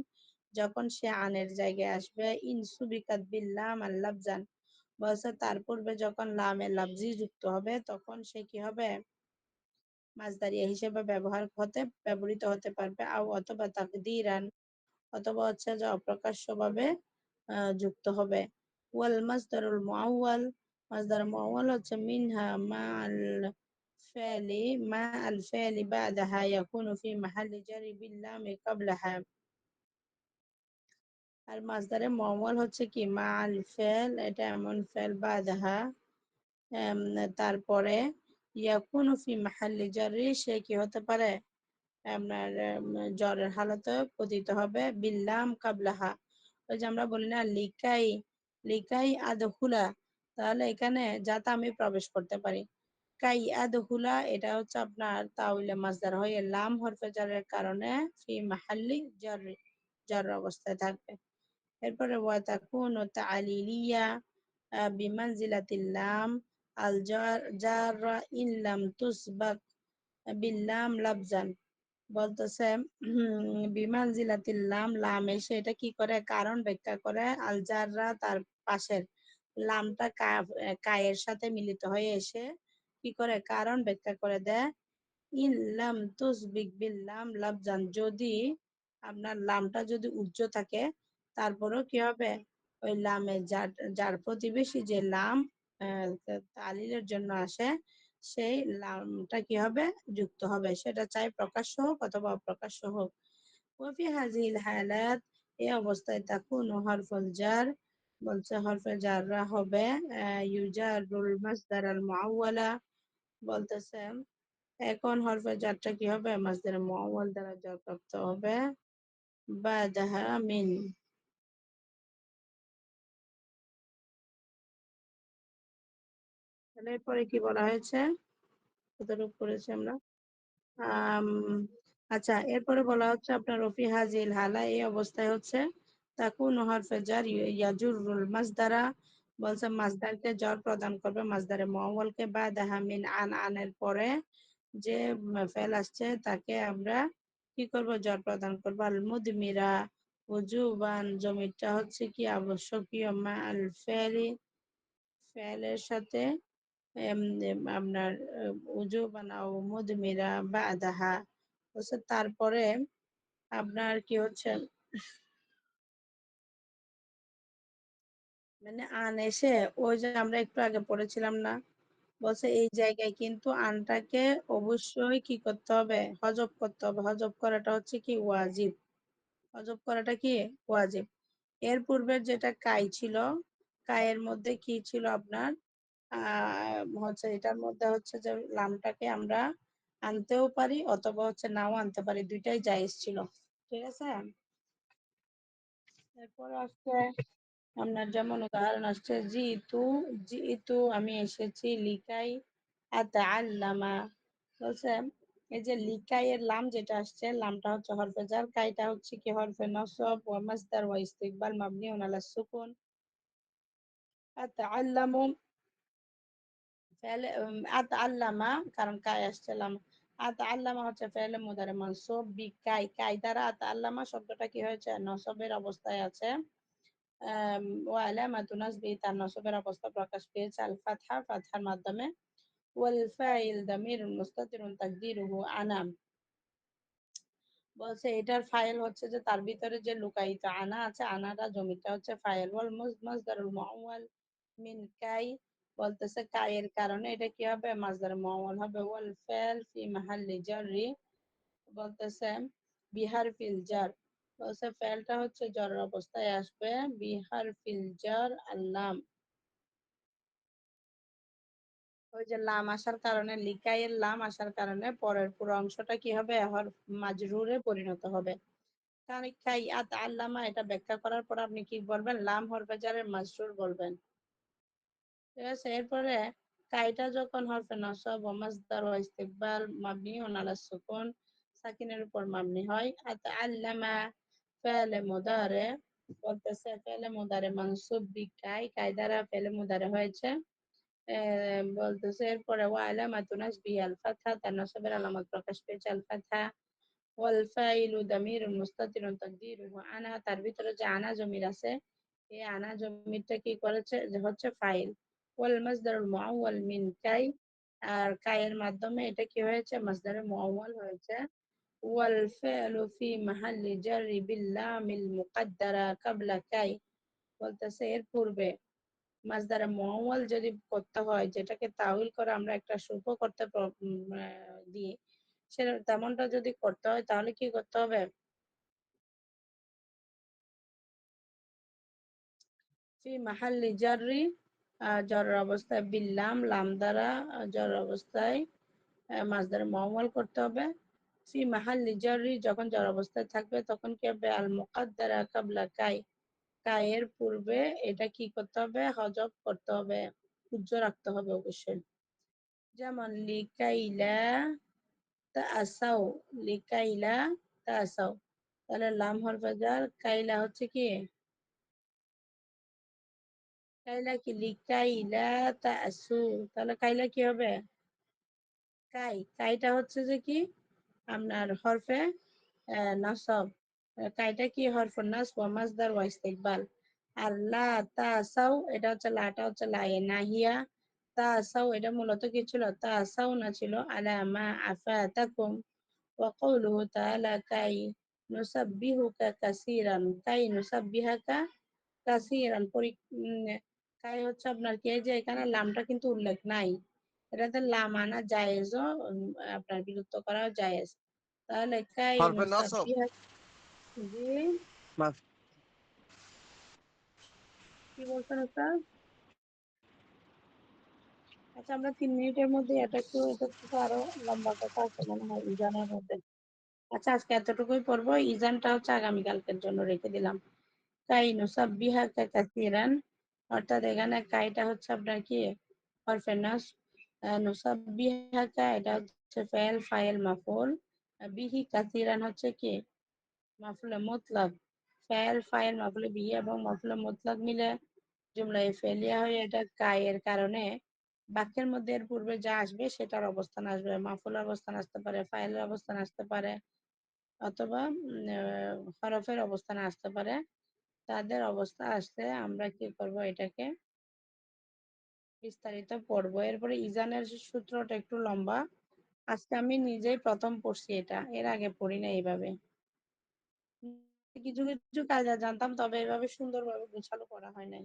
যখন সে আনের জায়গায় আসবে। ইন সুবিকাত বিল্লাম আল লাফজান, বলছে তার পূর্বে যখন লামে লাফজি যুক্ত হবে তখন সে কি হবে? মাজদারিয়া হিসেবে ব্যবহৃত হতে পারবে। আও অথবা তাকদিরান, অথবা হচ্ছে যে অপ্রকাশ্যভাবে যুক্ত হবে। ওয়াল মাসদারুল মুআওয়াল, মাসদার মুআওয়াল হচ্ছে মিনহা মা আল ফালি, মা আল ফালি বাদাহা ইয়াকুনু ফি মাহাল্লি জারি বিল্লামি ক্বাবলাহা। আর মাসদারে মুআওয়াল হচ্ছে কি মা আল ফাল, এটা এমন ফাল বাদাহা তারপরে ইয়াকুনু ফি মাহাল্লি জারি, সে কি হতে পারে? আপনার জ্বরের হালতে পতিত হবে বিল্লাম কাবলাহা। ওই যে আমরা বলি না লিকাই লিকাই আদহুলা, তাহলে এখানে যাতে আমি প্রবেশ করতে পারি। কাই আদহুলা এটা হচ্ছে আপনার তাউইলে মাসদার হয়ে লাম হরফে জারের কারণে ফি মাহাল্লি জার জার অবস্থায় থাকবে। এরপরে ওয়া তাকুনু তাআলিলিয়া বিমানজিলাতিল লাম আল জাররা ইন লাম তুসবাক বিল্লাম লাফজান। বলতেছে বিমানজিলাতিল লাম, লাম এসে এটা কি করে কারণ ব্যাখ্যা করে আল জাররা তার পাশের লামটা কায়ের সাথে মিলিত হয়ে এসে কি করে কারণ ব্যাখ্যা করে দেয়। ইন লাম তুসবিক বিল লাম লাফজান, যদি আপনার লামটা যদি উচ্চ থাকে তারপরেও কি হবে ওই লামে যার যার প্রতিবেশী যে লাম তালিলের জন্য আসে সেই লামটা কি হবে যুক্ত হবে, সেটা চাই প্রকাশ্য হোক অথবা অপ্রকাশ্য হোক। ওয়াফি হাজিল হালাত, এই অবস্থায় তাকুনু হরফুল জার, বলছে হরফে জাররা হবে ইউজারুল মাসদার আল মুআওয়ালা। বলতেছে এখন হরফে জারটা কি হবে মাসদার মুআওয়াল দ্বারা জারপ্রাপ্ত হবে বাদাহা মিন। তাহলে এরপরে কি বলা হয়েছে, কতটুকু করেছি আমরা। আম, আচ্ছা, এরপরে বলা হচ্ছে আপনার রফি হাজিল হালা, এই অবস্থায় হচ্ছে তাকুন হরফে জার ইয়াজুরুল মাসদারা, বলছে মাসদারকে জ্বর প্রদান করবে মাসদারে মুআওয়ালকে বাদাহা মিন আনের পরে যে ফেল আসছে তাকে আমরা কি করব জ্বর প্রদান করবো। আল মুদমিরা উজুবান, জমিটা হচ্ছে কি আবশ্যকীয় মা আল ফেলি, ফেলের সাথে আপনার উজুবান আও মুদমিরা বাদাহা হচ্ছে তারপরে আপনার কি হচ্ছে মানে আন এসে ওই যে আমরা একটু আগে পড়েছিলাম না, বলছে এই জায়গায় কিন্তু আনটাকে অবশ্যই কি করতে হবে হজব করতে হবে। হজব করাটা হচ্ছে কি ওয়াজিব, হজব করাটা কি ওয়াজিব। এর পূর্বের যেটা কাই ছিল, কায়ের মধ্যে কি ছিল আপনার হচ্ছে এটার মধ্যে হচ্ছে যে লামটাকে আমরা আনতেও পারি অথবা হচ্ছে নাও আনতে পারি, দুইটাই জায়েজ ছিল। ঠিক আছে, এরপর আসছে আপনার যেমন উদাহরণ আসছে জি তু আমি এসেছি লিকাই আতাআল্লামা। বলছে এই যে লিকাই এর লাম যেটা আসছে, লামটা হচ্ছে হরফে জার, কাইটা হচ্ছে কি হরফে নসব ওয়া মাসদার ওয়া ইস্তিকবাল মাবনিউন আলা সুকুন। আতাআল্লামু ফেলে আতাআল্লামা, কারণ কাই আসছে লাম, আতাআল্লামা হচ্ছে ফেলে মুদারে মানসুব বিকাই, কাই দ্বারা আতাআল্লামা শব্দটা কি হয়েছে নসবের অবস্থায় আছে। ওয়া আলামাতু নাসবিহি, তার নসবের অবস্থা প্রকাশ পেয়েছে আল ফাতহা, ফাতহার মাধ্যমে। ওয়াল ফাইল দামিরুন মুস্তাতিরুন তাকদিরুহু আনা, বলছে এটার ফাইল হচ্ছে যে তার ভিতরে যে লুকায়িত আনা আছে, আনাটা জমিটা হচ্ছে ফাইল। ওয়াল মাসদারুল মুআওয়াল মিন কাই, বলতেছে কায়ের কারণে এটা কি হবে মাসদার মুআওয়াল হবে। ওয়াল ফাইল ফি মাহাল্লি জাররি, বলতেছে বিহার ফিল জার, বলছে ফেলটা হচ্ছে জরের অবস্থায় আসবে বিহার ফিল জার আল্লাম। ওই যে লাম আসার কারণে লিকাইয়ের লাম আসার কারণে পরের পুরো অংশটা কি হবে হরফ মাজরুরে পরিণত হবে। কারণ কাই আত আল্লামা এটা ব্যাখ্যা করার পর আপনি কি বলবেন লাম হরফে জারের মাজরুর বলবেন। ঠিক আছে, এরপরে কাইটা যখন হরফে নসব ও মাসদার ও ইস্তিকবাল মাবনিউন আলা সুকুন, সাকিনের উপর মাবনি হয়। আতাআল্লামা ফেলে মুদারে, বলতেছে ফেলে মুদারে মানসুব বিকাই, কাই দ্বারা ফেলে মুদারে হয়েছে। বলতেছে এরপরে ওয়া আলামাতু নাসবিহি আল ফাতহা, তার নসবের আলামত প্রকাশ পেয়েছে আল ফাতহা। ওয়াল ফাইলু দামিরুন মুস্তাতিরুন তাকদিরুহু আনা, তার ভিতরে যে আনা জমির আছে এই আনা জমিরটা কি করেছে যে হচ্ছে ফাইল। ওয়াল মাসদারুল মুআওয়াল মিন কাই, আর কাইয়ের মাধ্যমে এটা কি হয়েছে মাসদারে মুআওয়াল হয়েছে। ওয়াল ফাইলু ফি মাহাল্লি জাররি বিল লামিল মুকাদ্দারা ক্বাবলা কাই, বলতেছে এর পূর্বে মাসদারে মুআওয়াল যদি করতে হয় যেটাকে তাউইল করে আমরা একটা শুরু করতে দিই, সেটা তেমনটা যদি করতে হয় তাহলে কি করতে হবে ফি মাহাল্লি জাররি, জরর অবস্থায় বিল্লাম লাম দ্বারা জরর অবস্থায় মাসদারে মুআওয়াল করতে হবে। ফি মাহাল্লি জারি, যখন জ্বর অবস্থায় থাকবে তখন কি হবে? আল মুকাদ্দারা কাবলা কাই, কায়ের পূর্বে এটা কি করতে হবে? হজব করতে হবে, উজ্জ্ব রাখতে হবে অবশ্যই। যেমন লিকাইলা তাআসাউ, লিকাইলা তাআসাউ, তাহলে লাম হরফে জার, কাইলা হচ্ছে কি? কাইলা কি? লিকাইলা তাআসু, তাহলে কাইলা কি হবে? কাই, কাইটা হচ্ছে যে কি আপনার হরফে নাসব। কাইটা কি? হরফে নাসব ওয়া মাসদার ওয়া ইস্তিকবাল। আর লা তাসাউ, এটা হচ্ছে লাটা হচ্ছে লায়ে নাহিয়া। তাসাউ এটা মূলত কি ছিল? তাসাউ না ছিল আলা মা আফাতাকুম। ওয়া কওলুহু তাআলা কাই নুসাব্বিহুকা কাসীরান, কাই নুসাব্বিহাকা কাসীরান। কাই হচ্ছে আপনার কি, এই যে এখানে লামটা কিন্তু উল্লেখ নাই, এটাতে লাম আনা জায়েজও, আপনার বিলুপ্ত করাও জায়েজ। তাহলে কাই হরফে নসব নুসাব্বিহা, জি কি বলছেন ওস্তাদ? আচ্ছা, আমরা 3 মিনিটের মধ্যে এটা একটু আরো লম্বা কথা আছে মনে হয় ইজানের মধ্যে। আচ্ছা, আজকে এতটুকুই পড়বো, ইজানটা হচ্ছে আগামীকালকের জন্য রেখে দিলাম। কাই নুসাব্বিহাকা কাসীরান, অর্থাৎ এখানে কাইটা হচ্ছে আপনার কি হরফে নাস, নুসাব্বিহাকা এটা হচ্ছে ফাইল, ফাইল মাফউল, বিহি কাসীরান হচ্ছে কি মাফউলে মুতলাক। ফাইল, ফাইল মাফউলে বিহি এবং মাফউলে মুতলাক মিলে জুমলায়ে ফেলিয়া হয়ে এটা কায়ের কারণে বাক্যের মধ্যে এর পূর্বে যা আসবে সেটার অবস্থান আসবে, মাফউলের অবস্থান আসতে পারে, ফাইলের অবস্থান আসতে পারে, অথবা হরফের অবস্থানে আসতে পারে। তাদের অবস্থা আসলে আমরা কি করব? এটাকে বিস্তারিত পড়বো। এরপরে ইজানের সূত্রটা একটু লম্বা, আজকে আমি নিজেই প্রথম পড়ছি, এটা এর আগে পড়ি না এইভাবে। কিছু কিছু কায়দা জানতাম, তবে এভাবে সুন্দরভাবে গোছালো করা হয় নাই।